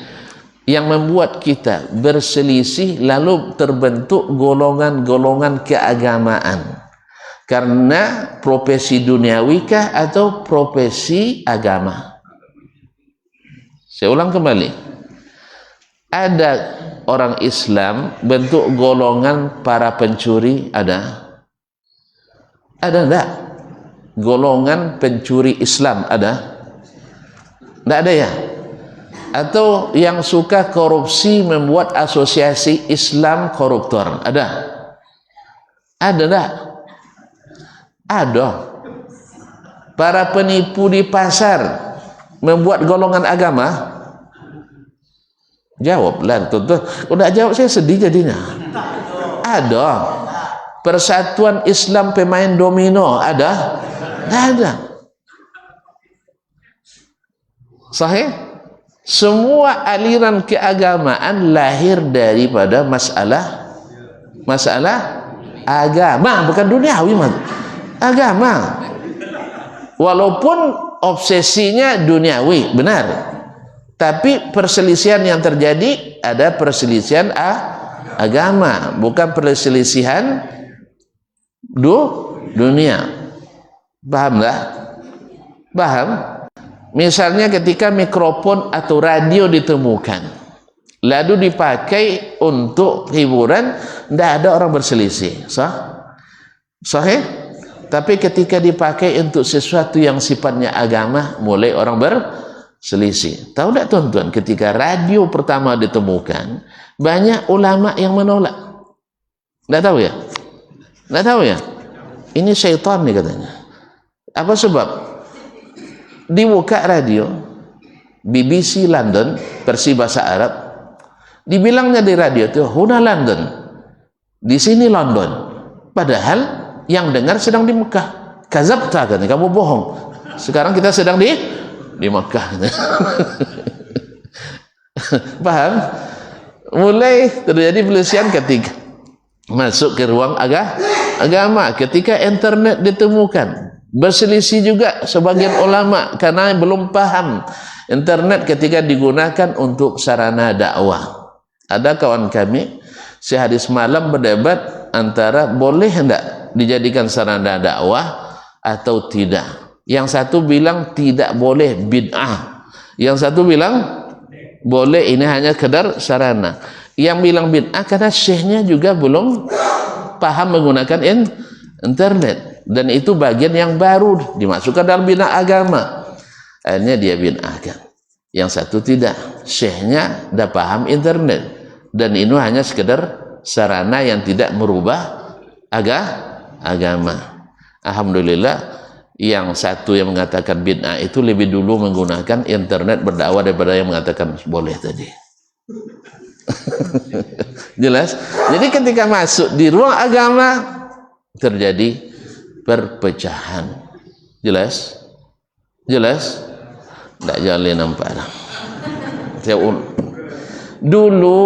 yang membuat kita berselisih, lalu terbentuk golongan-golongan keagamaan karena profesi duniawi kah atau profesi agama. Saya ulang kembali, ada orang Islam bentuk golongan para pencuri, ada enggak? Golongan pencuri Islam ada? Enggak ada ya? Atau yang suka korupsi membuat asosiasi Islam koruptor, ada? Ada enggak? Ada. Para penipu di pasar membuat golongan agama? Jawablah tuh. Udah jawab saya sedih jadinya. Ada. Persatuan Islam pemain domino ada? Nggak ada. Sahih? Semua aliran keagamaan lahir daripada masalah agama, bukan duniawi, agama. Walaupun obsesinya duniawi, benar. Tapi perselisihan yang terjadi ada perselisihan agama, bukan perselisihan dunia. Paham nggak? Paham? Misalnya ketika mikrofon atau radio ditemukan, lalu dipakai untuk hiburan, tidak ada orang berselisih. Sahih? Tapi ketika dipakai untuk sesuatu yang sifatnya agama, mulai orang berselisih. Tahu tidak tuan-tuan, ketika radio pertama ditemukan, banyak ulama yang menolak. Tidak tahu ya? Tidak tahu ya? Ini syaitan nih katanya. Apa sebab? Dibuka radio BBC London versi bahasa Arab, dibilangnya di radio itu huna London, di sini London, padahal yang dengar sedang di Mekah. Kazabta, katanya, kamu bohong, sekarang kita sedang di Mekah. Paham? Mulai terjadi pelisian ketika masuk ke ruang agama, ketika internet ditemukan. Berselisih juga sebagian ulama karena belum paham internet ketika digunakan untuk sarana dakwah. Ada kawan kami sehari semalam berdebat antara boleh hendak dijadikan sarana dakwah atau tidak. Yang satu bilang tidak boleh, bid'ah. Yang satu bilang boleh, ini hanya sekedar sarana. Yang bilang bid'ah karena syekhnya juga belum paham menggunakan internet. Dan itu bagian yang baru dimasukkan dalam bid'ah agama. Akhirnya dia bid'ahkan. Yang satu tidak, syekhnya dah paham internet, dan ini hanya sekedar sarana yang tidak merubah agama. Alhamdulillah, yang satu yang mengatakan bid'ah itu lebih dulu menggunakan internet berdakwah daripada yang mengatakan boleh tadi. Jelas? Jadi ketika masuk di ruang agama terjadi perpecahan. Jelas? Jelas? Tidak jali nampak. Dulu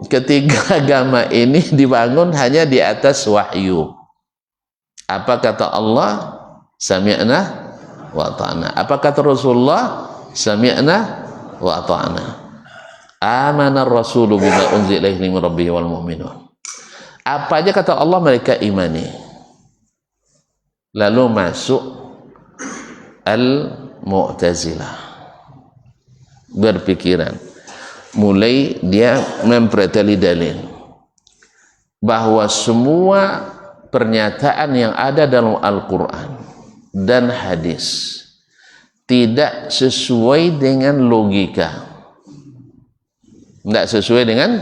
ketika agama ini dibangun hanya di atas wahyu. Apa kata Allah? Sami'na wa ta'na. Apa kata Rasulullah? Sami'na wa ta'na. Amana ar-rasulu bima unzila ilaihi min rabbih wal mu'minun. Apa aja kata Allah mereka imani. Lalu masuk Al-Mu'tazilah, berpikiran, mulai dia mempreteli dalil. bahwa semua pernyataan yang ada dalam Al-Quran dan hadis tidak sesuai dengan logika, tidak sesuai dengan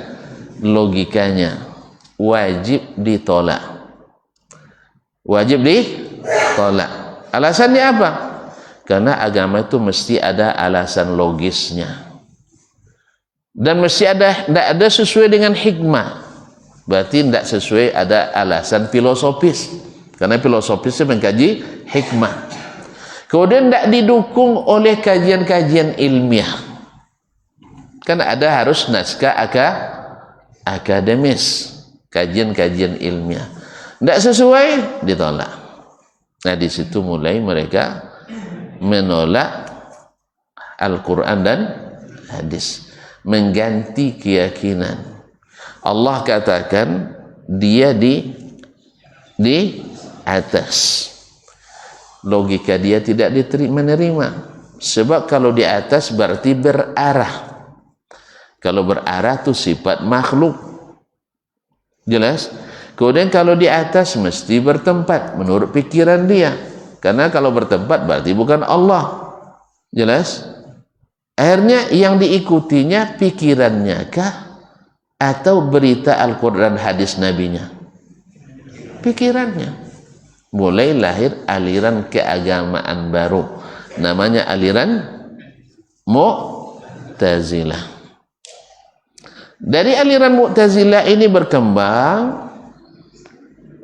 logikanya, wajib ditolak. Wajib ditolak. Alasannya apa? Karena agama itu mesti ada alasan logisnya, dan mesti tidak ada sesuai dengan hikmah. Berarti tidak sesuai, ada alasan filosofis, karena filosofis itu mengkaji hikmah. Kemudian tidak didukung oleh kajian-kajian ilmiah, kan ada harus naskah akademis, kajian-kajian ilmiah. Tidak sesuai, ditolak. Nah, di situ mulai mereka menolak Al-Quran dan hadis, mengganti keyakinan. Allah katakan dia di atas. Logika dia tidak menerima. Sebab kalau di atas berarti berarah. Kalau berarah itu sifat makhluk. Jelas? Kemudian kalau di atas mesti bertempat menurut pikiran dia. Karena kalau bertempat berarti bukan Allah. Jelas? Akhirnya yang diikutinya pikirannya kah? Atau berita Al-Quran hadis nabinya? Pikirannya. Mulai lahir aliran keagamaan baru, namanya aliran Mu'tazilah. Dari aliran Mu'tazilah ini berkembang,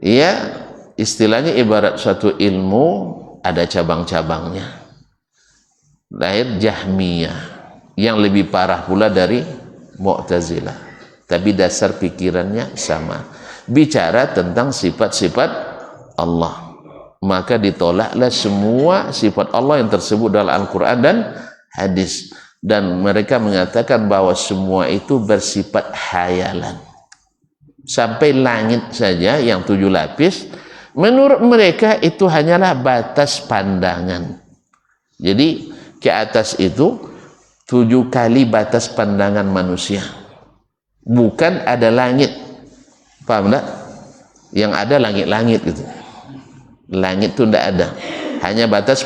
ya, istilahnya ibarat suatu ilmu ada cabang-cabangnya. Lahir Jahmiyah yang lebih parah pula dari Mu'tazilah, tapi dasar pikirannya sama, bicara tentang sifat-sifat Allah. Maka ditolaklah semua sifat Allah yang tersebut dalam Al-Quran dan hadis, dan mereka mengatakan bahwa semua itu bersifat khayalan. Sampai langit saja yang 7 lapis, menurut mereka itu hanyalah batas pandangan. Jadi ke atas itu 7 kali batas pandangan manusia. Bukan ada langit, paham tak? Yang ada langit-langit gitu. Langit itu tidak ada, hanya batas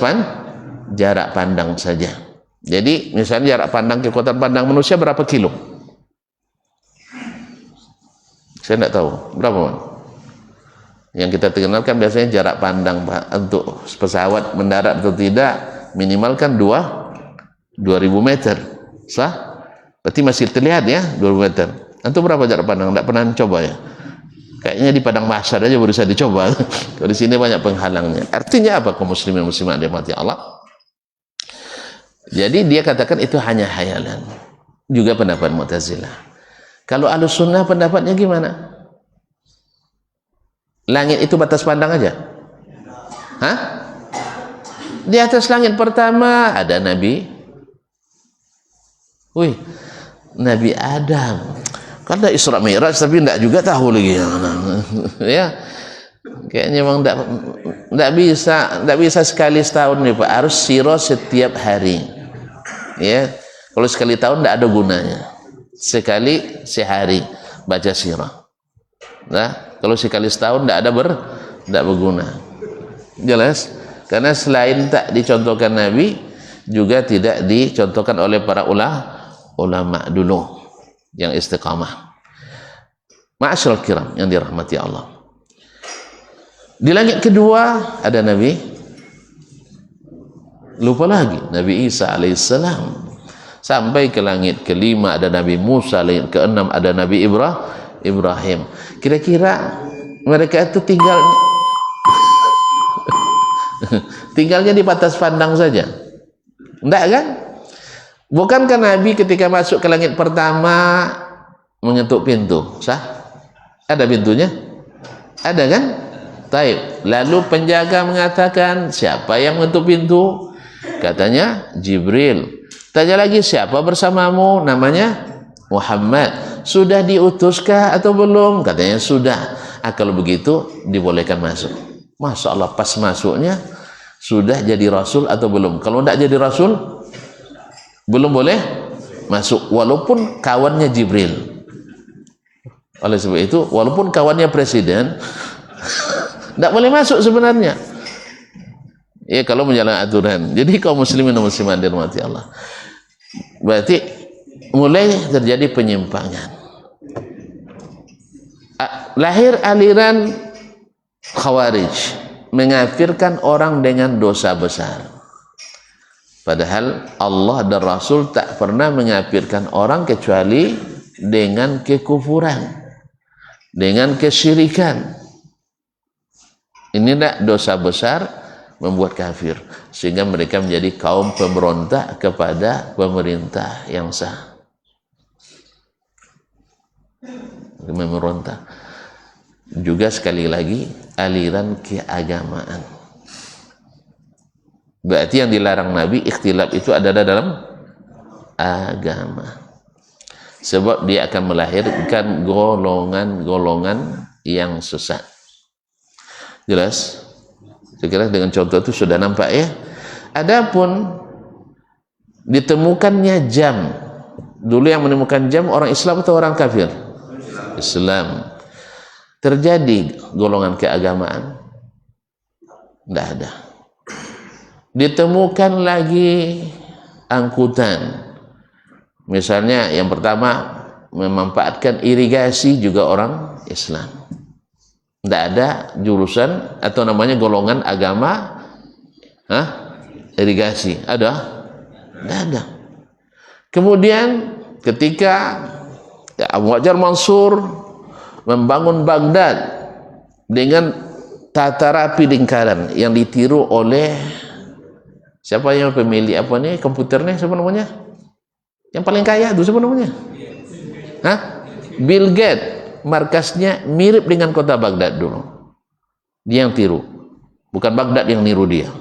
jarak pandang saja. Jadi misalnya jarak pandang, kekuatan pandang manusia berapa kilo? Saya tidak tahu berapa, man? Yang kita kenalkan biasanya jarak pandang untuk pesawat mendarat atau tidak minimal kan 2000 meter, sah? Berarti masih terlihat ya 2000 meter. Antum berapa jarak pandang? Tidak pernah coba ya? Kayaknya di padang mahsyar aja baru bisa dicoba. Kalau di sini banyak penghalangnya. Artinya apa kaum muslimin muslimat dirahmati Allah? Jadi dia katakan itu hanya khayalan. Juga pendapat Mu'tazilah. Kalau Ahlussunnah pendapatnya gimana? Langit itu batas pandang aja? Hah? Di atas langit pertama ada Nabi. Nabi Adam. Kan ada Isra Mi'raj tapi tidak juga tahu lagi. Ya. Kayaknya memang tidak bisa sekali setahun nih Pak. Harus sirah setiap hari. Ya. Kalau sekali tahun tidak ada gunanya. Sekali sehari baca sirah. Nah, kalau sekali setahun tidak berguna. Jelas? Karena selain tak dicontohkan Nabi, juga tidak dicontohkan oleh para ulama dulu yang istiqamah. Ma'asyiral kiram yang dirahmati Allah. Di langit kedua ada Nabi, lupa lagi, Nabi Isa alaihissalam. Sampai ke langit kelima ada Nabi Musa, langit keenam ada Nabi Ibrahim. Kira-kira mereka itu tinggalnya di batas pandang saja? Enggak kan? Bukankah Nabi ketika masuk ke langit pertama mengetuk pintu? Sah? Ada pintunya? Ada kan? Taib. Lalu penjaga mengatakan, siapa yang mengetuk pintu? Katanya Jibril. Tanya lagi, siapa bersamamu? Namanya Muhammad. Sudah diutuskah atau belum? Katanya sudah. Kalau begitu dibolehkan masuk. Masya Allah, pas masuknya sudah jadi rasul atau belum? Kalau tidak jadi rasul, belum boleh masuk, walaupun kawannya Jibril. Oleh sebab itu, walaupun kawannya presiden, tidak boleh masuk sebenarnya. Ya, kalau menjalankan aturan. Jadi kaum muslimin dan muslimat dirahmati Allah. Berarti mulai terjadi penyimpangan. Lahir aliran Khawarij, mengafirkan orang dengan dosa besar. Padahal Allah dan Rasul tak pernah mengafirkan orang kecuali dengan kekufuran, dengan kesyirikan. Ini tak dosa besar membuat kafir, sehingga mereka menjadi kaum pemberontak kepada pemerintah yang sah. Memberontak. Juga sekali lagi aliran keagamaan. Berarti yang dilarang Nabi ikhtilaf itu adalah dalam agama. Sebab dia akan melahirkan golongan-golongan yang sesat. Jelas? Saya kira dengan contoh itu sudah nampak ya. Adapun ditemukannya jam. Dulu yang menemukan jam orang Islam atau orang kafir? Islam. Terjadi golongan keagamaan? Tidak ada. Ditemukan lagi angkutan. Misalnya yang pertama memanfaatkan irigasi juga orang Islam. Tidak ada jurusan atau namanya golongan agama irigasi. Ada? Tidak ada. Kemudian ketika Abu Bakar Mansur membangun Baghdad dengan tata rapi lingkaran yang ditiru oleh siapa yang pemilik apa nih komputernya, siapa namanya? Yang paling kaya itu siapa namanya? Bill Gates. Markasnya mirip dengan kota Baghdad dulu. Dia yang tiru, bukan Baghdad yang niru dia.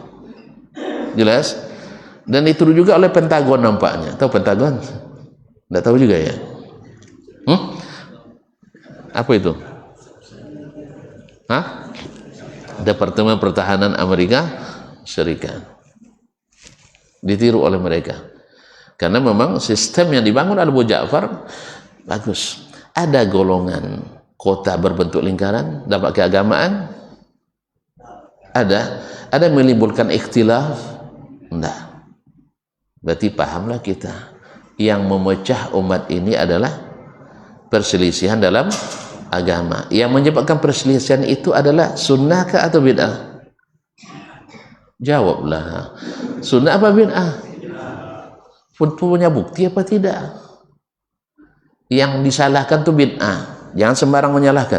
Jelas? Dan ditiru juga oleh Pentagon nampaknya. Tahu Pentagon? Tidak tahu juga ya. Apa itu? Departemen Pertahanan Amerika Serikat. Ditiru oleh mereka. Karena memang sistem yang dibangun Abu Ja'far bagus. Ada golongan kota berbentuk lingkaran dapat keagamaan? Ada menimbulkan ikhtilaf? Tidak. Berarti pahamlah kita, yang memecah umat ini adalah perselisihan dalam agama. Yang menyebabkan perselisihan itu adalah sunnah kah atau bid'ah? Jawablah. Sunnah apa bid'ah? Punya bukti apa tidak? Yang disalahkan itu bid'ah. Jangan sembarang menyalahkan.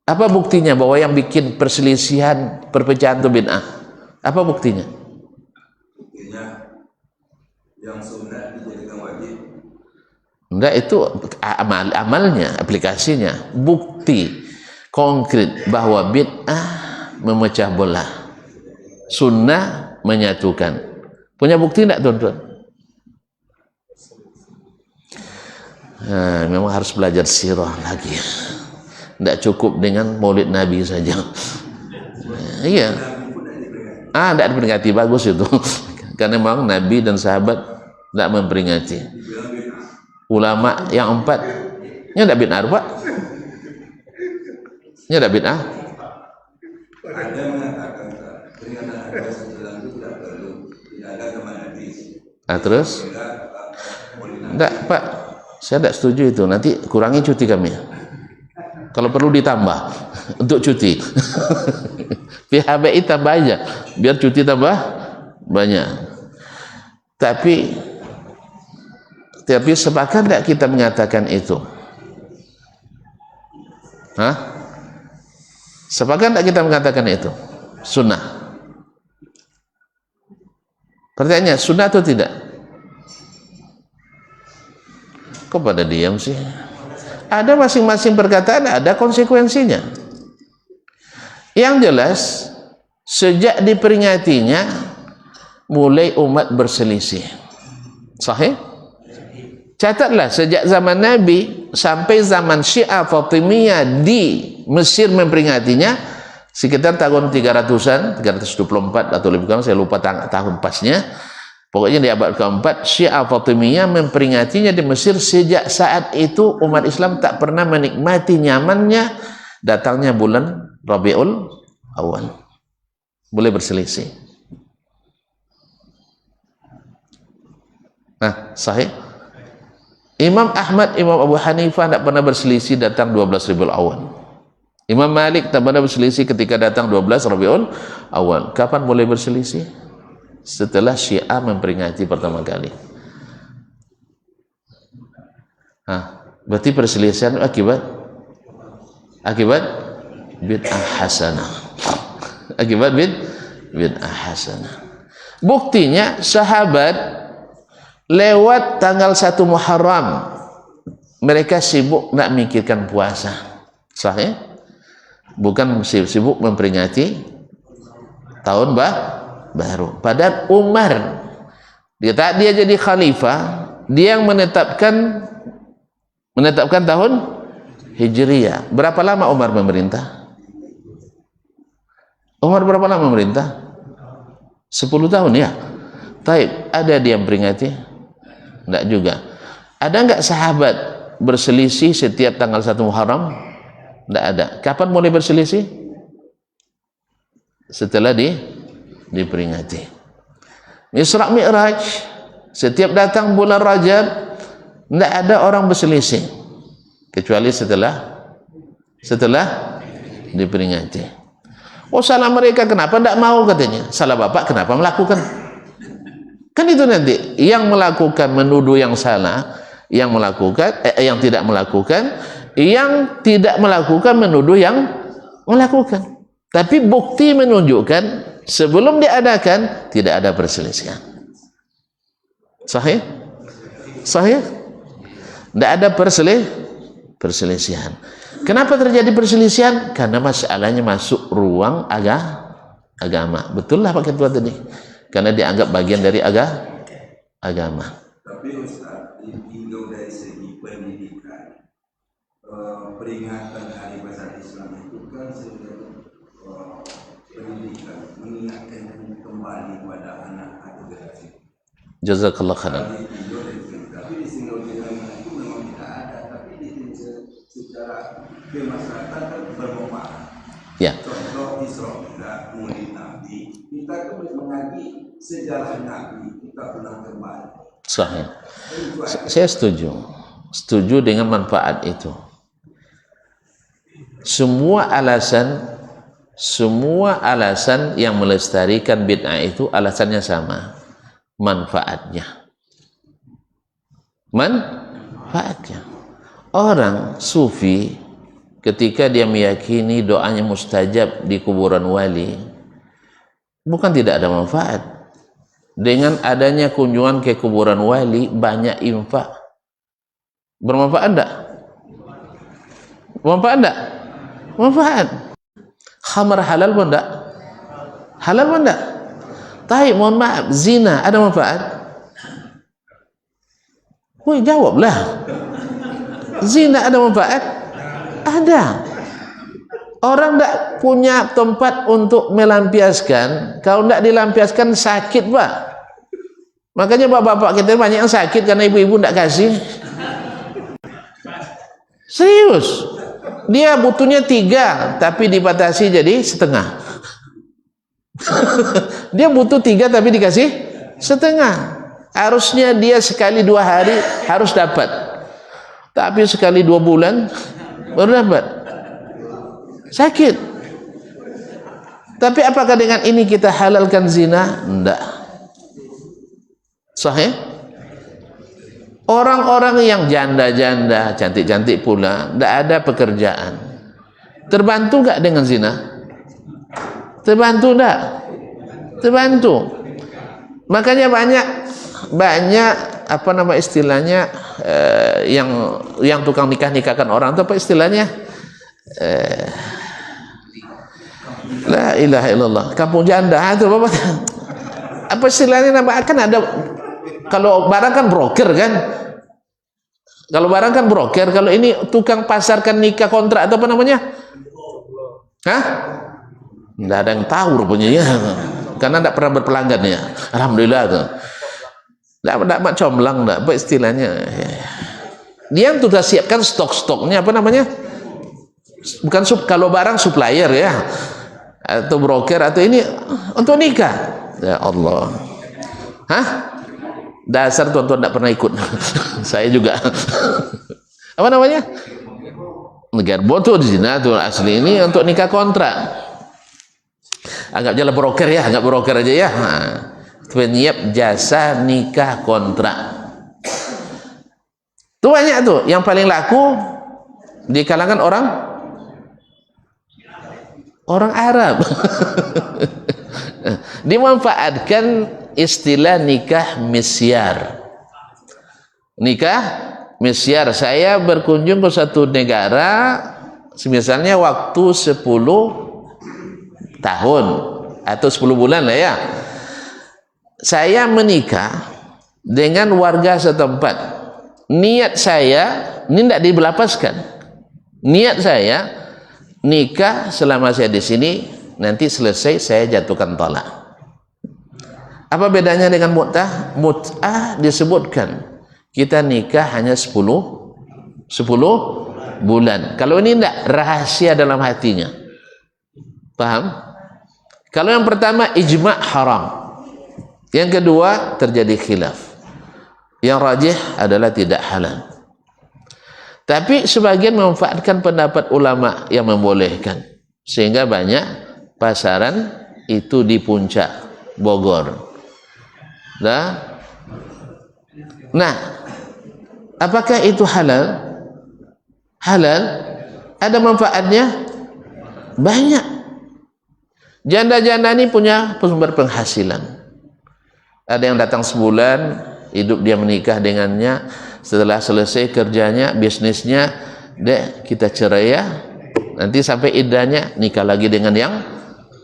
Apa buktinya bahwa yang bikin perselisihan, perpecahan itu bid'ah? Apa buktinya? Buktinya yang sunnah dijadikan wajib. Enggak, itu amalnya, aplikasinya. Bukti konkret bahwa bid'ah memecah belah, sunnah menyatukan. Punya bukti enggak, tuan-tuan? Memang harus belajar sirah lagi. Tidak cukup dengan maulid Nabi saja. Iya. Tidak diperingati, bagus itu. Karena memang Nabi dan sahabat tidak memperingati. Ulama yang 4 nya tidak bid'ah, Pak. Nya tidak bid'ah. Ada mengatakan peringatan hari sejalan itu tidak perlu, tidak ada zaman Nabi. Terus? Tidak, Pak. Saya tidak setuju itu. Nanti kurangi cuti kami. Kalau perlu ditambah untuk cuti. PHBI tambah aja, biar cuti tambah banyak. Tapi sepakat tidak kita mengatakan itu? Sepakat tidak kita mengatakan itu? Sunnah. Pertanyaannya, sunnah atau tidak? Kok pada diam sih? Ada masing-masing perkataan, ada konsekuensinya. Yang jelas, sejak diperingatinya, mulai umat berselisih. Sahih? Catatlah, sejak zaman Nabi sampai zaman Syiah Fatimiyah di Mesir memperingatinya, sekitar tahun 300-an, 324 atau lebih kurang, saya lupa tahun pasnya, Pokoknya di abad keempat, Syiah Fatimiyah memperingatinya di Mesir. Sejak saat itu umat Islam tak pernah menikmati nyamannya datangnya bulan Rabiul Awal. Boleh berselisih. Nah, sahih. Imam Ahmad, Imam Abu Hanifah tak pernah berselisih datang 12 Rabiul Awal. Imam Malik tak pernah berselisih ketika datang 12 Rabiul Awal. Kapan boleh berselisih? Setelah Syiah memperingati pertama kali. Berarti perselisihan akibat bid'ah hasanah. Akibat bid'ah hasanah. Buktinya sahabat lewat tanggal 1 Muharram mereka sibuk nak mikirkan puasa. Sahih? Bukan sibuk memperingati tahun baru. Padahal Umar dia jadi khalifah, dia yang menetapkan tahun Hijriyah. Berapa lama Umar memerintah? Umar berapa lama memerintah? 10 tahun ya. Taib, ada dia memperingati? Enggak juga. Ada enggak sahabat berselisih setiap tanggal 1 Muharram? Enggak ada. Kapan mulai berselisih? Setelah diperingati. Isra Mi'raj, setiap datang bulan Rajab, enggak ada orang berselisih kecuali setelah diperingati. Oh, salah mereka, kenapa enggak mau katanya? Salah bapak, kenapa melakukan? Kan itu nanti yang melakukan menuduh yang salah, yang tidak melakukan, yang tidak melakukan menuduh yang melakukan. Tapi bukti menunjukkan sebelum diadakan tidak ada perselisihan. Sahih? Sahih? Tidak ada perselisihan. Kenapa terjadi perselisihan? Karena masalahnya masuk ruang agama. Betul lah Pak Ketua tadi. Karena dianggap bagian dari agama. Tapi Ustaz, Indo dari segi pendidikan, peringatan Hari Bahasa Islam itu kan sebenarnya pendidikan mengingatkan kembali pada anak atau generasi. Jazakallah khairan. Tapi di Singapura itu memang tidak ada, tapi di secara kemasyarakatan bermanfaat. Ya. Contoh Isra Maulid Nabi, kita kan mengaji sejarah Nabi, kita pulang kembali. Sahih. Saya setuju dengan manfaat itu. Semua alasan yang melestarikan bid'ah itu alasannya sama, manfaatnya. Orang sufi ketika dia meyakini doanya mustajab di kuburan wali, bukan tidak ada manfaat. Dengan adanya kunjungan ke kuburan wali banyak infak. Bermanfaat enggak? Manfaat enggak? Manfaat. Khamar halal pun enggak? Halal pun enggak? Tapi mohon maaf, zina ada manfaat? Woi, jawablah. Zina ada manfaat? Ada. Orang tidak punya tempat untuk melampiaskan. Kalau tidak dilampiaskan sakit Pak. Makanya bapak-bapak kita banyak yang sakit karena ibu-ibu tidak kasih. Serius. Dia butuhnya 3 tapi dibatasi jadi setengah. Dia butuh 3 tapi dikasih setengah. Harusnya dia sekali 2 hari harus dapat. Tapi sekali 2 bulan baru dapat. Sakit. Tapi apakah dengan ini kita halalkan zina? Enggak. Sahih? Orang-orang yang janda-janda, cantik-cantik pula, enggak ada pekerjaan. Terbantu enggak dengan zina? Terbantu enggak? Terbantu. Makanya banyak apa nama istilahnya yang tukang nikahkan orang itu apa istilahnya? La ilaha illallah, kampung janda itu apa istilahnya, nama kan ada. Kalau barang kan broker kan, kalau barang kan broker, kalau ini tukang pasarkan nikah kontrak atau apa namanya? Hah? Nggak ada yang tahu rupanya ya, karena nggak pernah berpelanggan ya. Alhamdulillah tuh. Tidak mak comblang, tidak apa istilahnya. Dia yang sudah siapkan stok-stoknya, apa namanya? Bukan kalau barang supplier ya, atau broker atau ini untuk nikah. Ya Allah. Hah? Dasar tuan-tuan tidak pernah ikut. Saya juga. Apa namanya? Negara bodoh di sini tuh asli ini untuk nikah kontrak. Anggap jalan broker ya, anggap broker aja ya. Penyiap jasa nikah kontrak. Itu banyak tuh. Yang paling laku di kalangan orang Arab. Dimanfaatkan istilah nikah misyar. Nikah misyar. Saya berkunjung ke satu negara, misalnya waktu 10 tahun atau 10 bulan lah ya. Saya menikah dengan warga setempat. Niat saya, ini tidak dibelapaskan. Niat saya nikah selama saya di sini, nanti selesai saya jatuhkan talak. Apa bedanya dengan mut'ah? Mut'ah disebutkan kita nikah hanya 10 bulan. Kalau ini tidak, rahasia dalam hatinya. Paham? Kalau yang pertama ijma' haram. Yang kedua terjadi khilaf. Yang rajih adalah tidak halal. Tapi sebagian memanfaatkan pendapat ulama yang membolehkan. Sehingga banyak pasaran itu di puncak Bogor. Nah, apakah itu halal? Halal. Ada manfaatnya? Banyak. Janda-janda ini punya sumber penghasilan. Ada yang datang sebulan, hidup dia menikah dengannya, setelah selesai kerjanya, bisnisnya, dek kita cerai ya, nanti sampai iddahnya nikah lagi dengan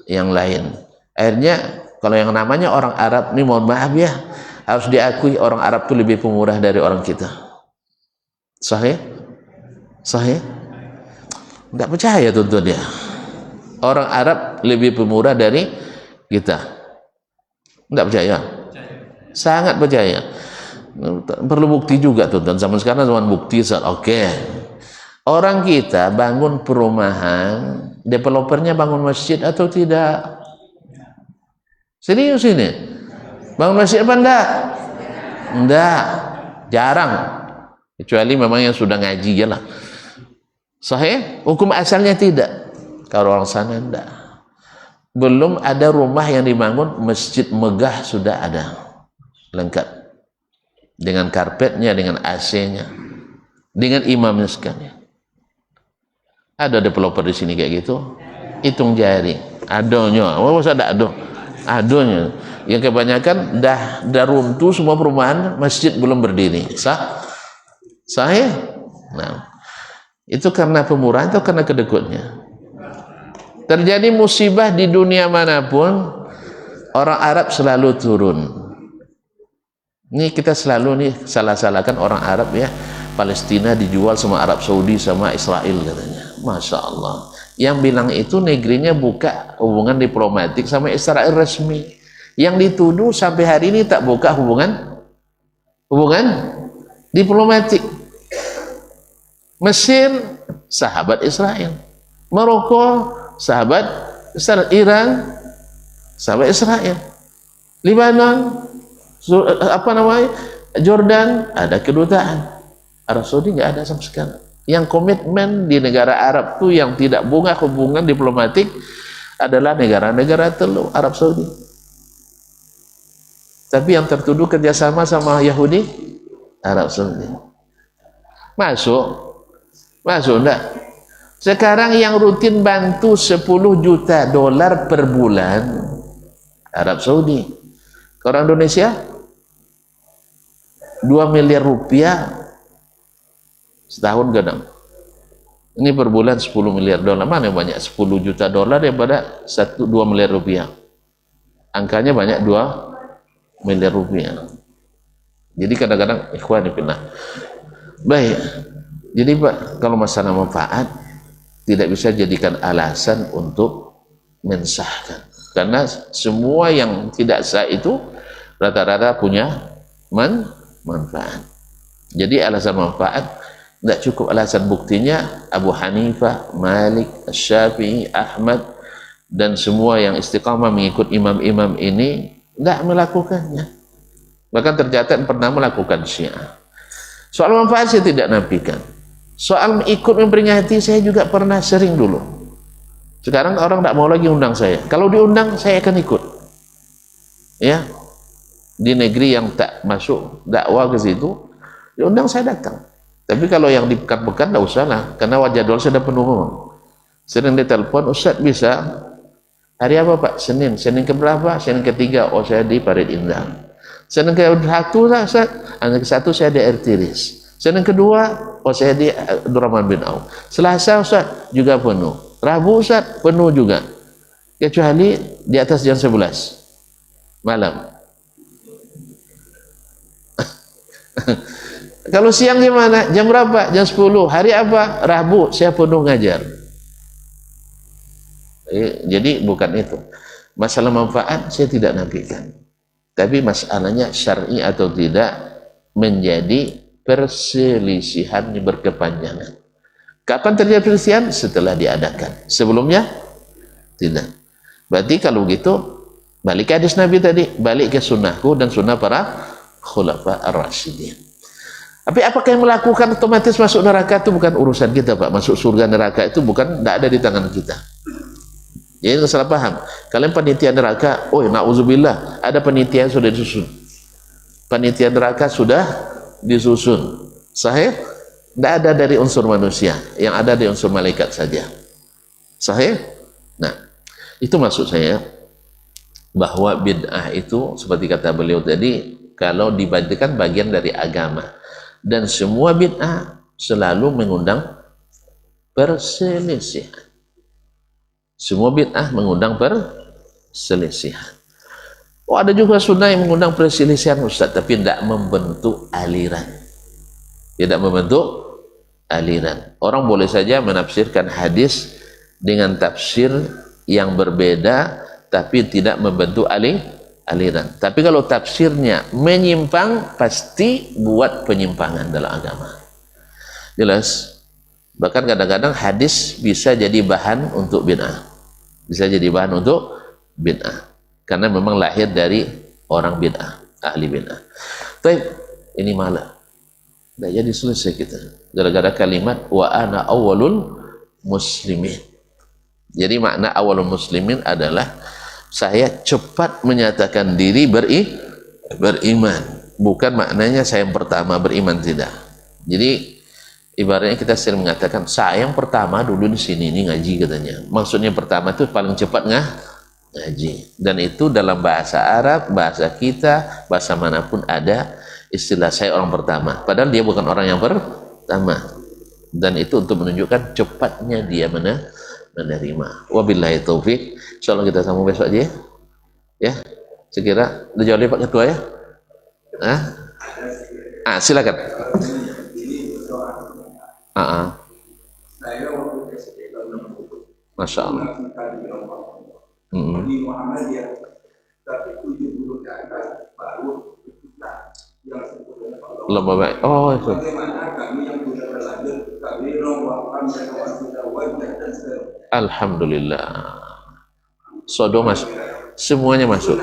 yang lain. Akhirnya kalau yang namanya orang Arab ini, mohon maaf ya, harus diakui orang Arab itu lebih pemurah dari orang kita. Sahih? Sahih? Enggak percaya tuntut dia. Orang Arab lebih pemurah dari kita. Enggak percaya? Sangat percaya. Perlu bukti juga tuntut. Zaman sekarang zaman bukti. Oke. Orang kita bangun perumahan, developernya bangun masjid atau tidak? Serius ini? Bangun masjid apa enggak? Enggak. Jarang. Kecuali memang yang sudah ngaji ya lah. Sahih? Hukum asalnya tidak. Kalau orang sana enggak. Belum ada rumah yang dibangun, masjid megah sudah ada. Lengkap. Dengan karpetnya, dengan AC-nya. Dengan imamnya sekalian. Ada developer di sini kayak gitu. Hitung jari. Adonya. Oh, masa ada ado? Adonya. Yang kebanyakan dah runtuh semua perumahan, masjid belum berdiri. Sahih? Nah, itu karena pemurahan atau karena kedekutnya? Terjadi musibah di dunia manapun, orang Arab selalu turun. Ini kita selalu nih salah-salahkan orang Arab ya. Palestina dijual sama Arab Saudi sama Israel katanya. Masya Allah. Yang bilang itu negerinya buka hubungan diplomatik sama Israel resmi. Yang dituduh sampai hari ini tak buka hubungan diplomatik. Mesir sahabat Israel. Maroko sahabat Israel. Iran sahabat Israel. Lebanon, apa namanya, Jordan ada kedutaan. Arab Saudi nggak ada sama sekali. Yang komitmen di negara Arab tuh yang tidak bunga hubungan diplomatik adalah negara-negara teluk Arab Saudi. Tapi yang tertuduh kerjasama sama Yahudi, Arab Saudi. Masuk enggak? Sekarang yang rutin bantu 10 juta dolar per bulan Arab Saudi. Orang Indonesia 2 miliar rupiah setahun kadang. Ini per bulan 10 miliar dolar. Mana yang banyak 10 juta dolar daripada 2 miliar rupiah. Angkanya banyak 2 miliar rupiah. Jadi kadang-kadang ikhwan dipindah. Baik. Jadi Pak, kalau masalah manfaat tidak bisa jadikan alasan untuk mensahkan. Karena semua yang tidak sah itu rata-rata punya manfaat. Jadi alasan manfaat tidak cukup, alasan buktinya Abu Hanifah, Malik, Syafi'i, Ahmad dan semua yang istiqamah mengikut imam-imam ini tidak melakukannya. Bahkan tercatat pernah melakukan Syiah. Soal manfaat saya tidak nafikan. Soal ikut memperingati saya juga pernah sering dulu. Sekarang orang tidak mau lagi undang saya. Kalau diundang saya akan ikut. Ya, di negeri yang tak masuk dakwah ke situ, diundang saya datang. Tapi kalau yang di pekan-pekan tidak usah lah, karena jadwal sudah penuh memang. Sering ditelepon, Ustaz bisa hari apa Pak? Senin keberapa? Senin ketiga. Oh saya di Parit Indah. Senin ke-1 lah Ustaz. Ke-1 saya di Air Tiris. Senin kedua, oh saya di Abdurrahman bin Auf. Selasa Ustaz juga penuh. Rabu Ustaz penuh juga. Kecuali di atas jam 11 malam. Kalau siang gimana? Jam berapa? Jam 10. Hari apa? Rabu saya penuh ngajar. Jadi bukan itu. Masalah manfaat saya tidak nafikan. Tapi masalahnya syar'i atau tidak menjadi perselisihan yang berkepanjangan. Kapan terjadi perselisihan? Setelah diadakan. Sebelumnya tidak. Berarti kalau gitu balik ke hadis Nabi tadi, balik ke sunnahku dan sunnah para khulafa ar-rasyidin. Tapi apakah yang melakukan otomatis masuk neraka itu bukan urusan kita Pak. Masuk surga neraka itu bukan, tidak ada di tangan kita. Jadi salah paham. Kalian panitia neraka, oh na'udzubillah, ada panitia yang sudah disusun. Panitia neraka sudah disusun. Sahih? Tidak ada dari unsur manusia, yang ada dari unsur malaikat saja. Sahih? Nah, itu maksud saya bahwa bid'ah itu seperti kata beliau tadi, kalau dibandingkan bagian dari agama. Dan semua bid'ah selalu mengundang perselisihan. Semua bid'ah mengundang perselisihan. Oh, ada juga sunnah yang mengundang perselisihan Ustaz, tapi tidak membentuk aliran. Tidak membentuk aliran. Orang boleh saja menafsirkan hadis dengan tafsir yang berbeda, tapi tidak membentuk aliran. Tapi kalau tafsirnya menyimpang, pasti buat penyimpangan dalam agama. Jelas? Bahkan kadang-kadang hadis bisa jadi bahan untuk bid'ah. Bisa jadi bahan untuk bid'ah. Karena memang lahir dari orang bid'ah, ahli bid'ah. Tapi ini malah tidak jadi selesai kita. Gara-gara kalimat wa ana awwalul muslimin. Jadi makna awwalul muslimin adalah saya cepat menyatakan diri beriman. Bukan maknanya saya yang pertama beriman, tidak. Jadi ibaratnya kita sering mengatakan saya yang pertama dulu di sini ini ngaji katanya. Maksudnya pertama itu paling cepat ngaji. Dan itu dalam bahasa Arab, bahasa kita, bahasa manapun ada istilah saya orang pertama. Padahal dia bukan orang yang pertama. Dan itu untuk menunjukkan cepatnya dia menerima. Wabillahi taufik. Insyaallah kita sambung besok aja. Ya. Sekira udah jawab Pak Ketua ya? Silakan. Saya waktu SD tahun 60. Masya Allah. Di Muhammadiyah, tapi 70 ke atas baru kita yang sebutnya Lomba baik. Oh, itu. Bagaimana kami yang sudah terlanjur, kami rawatan dan sudah wajah dan seterusnya. Alhamdulillah. Sodo masuk. Semuanya masuk.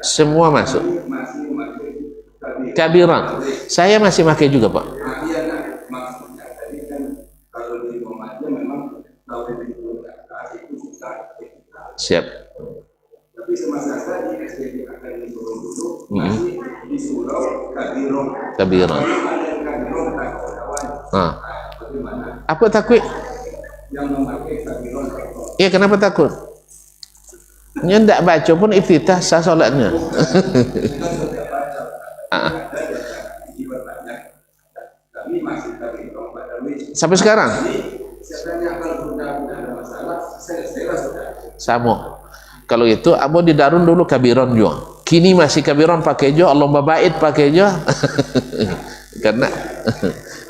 Semua masuk. Kabiran. Saya masih pakai juga, Pak. Maksudnya tadi kan kalau di Muhammadiyah memang tahun 70 ke atas itu susah. Siap. Tapi semasa saya di SD akan diturun dulu, masih di surau kabiron. Kabiran. Ada yang kabiron tak kawan. Bagaimana? Apa takut? Yang memakai kabiron tak. Iya, kenapa takut? Nya ndak baca pun iftitah sah salatnya. Sampai sekarang? Sama. Kalau itu abo di Darun dulu kabiron juga. Kini masih kabiron pakai jo, Allah babait pakai jo. Karena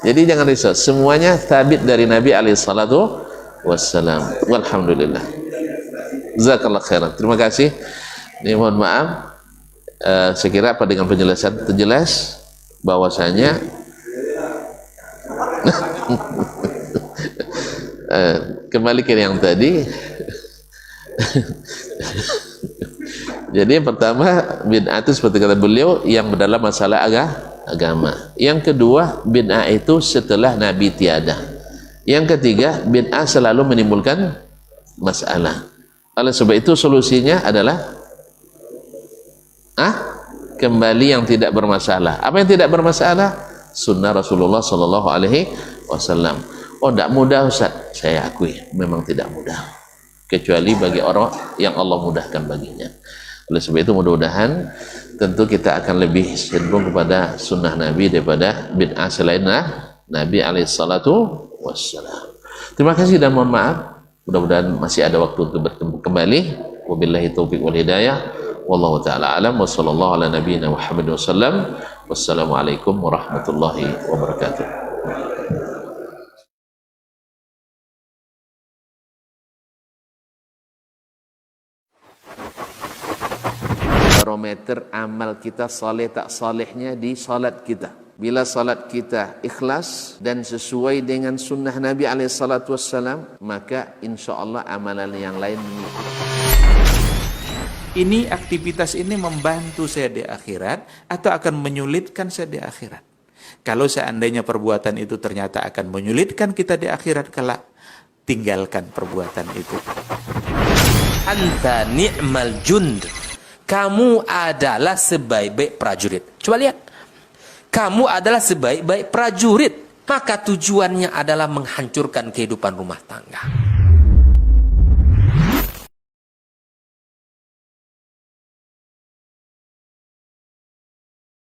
jadi jangan risau. Semuanya tabit dari Nabi alaihi salatu wassalam. Walhamdulillah. Jazakallah khairan. Terima kasih. Ini mohon maaf Saya kira apa dengan penjelasan itu jelas bahwasanya kembali ke yang tadi. Jadi yang pertama bid'ah itu seperti kata beliau yang dalam masalah agama. Yang kedua bid'ah itu setelah Nabi tiada. Yang ketiga bid'ah selalu menimbulkan masalah. Oleh sebab itu solusinya adalah kembali yang tidak bermasalah. Apa yang tidak bermasalah? Sunnah Rasulullah Sallallahu Alaihi Wasallam. Oh, tidak mudah Ustaz. Saya akui memang tidak mudah. Kecuali bagi orang yang Allah mudahkan baginya. Oleh sebab itu mudah-mudahan tentu kita akan lebih cenderung kepada sunnah Nabi daripada bid'ah selain Nabi Alaihissalatu Wassalam. Terima kasih dan mohon maaf. Mudah-mudahan masih ada waktu untuk bertemu kembali. Wabillahi taufiq wal hidayah. Wallahu ta'ala alam wa sallallahu ala nabiyyina Muhammad wasallam. Wassalamualaikum warahmatullahi wabarakatuh. Barometer amal kita saleh tak salehnya di salat kita. Bila salat kita ikhlas dan sesuai dengan sunnah Nabi SAW, maka insya Allah amalan yang lain mengikuti. Ini aktivitas ini membantu saya di akhirat atau akan menyulitkan saya di akhirat. Kalau seandainya perbuatan itu ternyata akan menyulitkan kita di akhirat kelak, tinggalkan perbuatan itu. Anta ni'mal jund. Kamu adalah sebaik-baik prajurit. Coba lihat. Kamu adalah sebaik-baik prajurit. Maka tujuannya adalah menghancurkan kehidupan rumah tangga.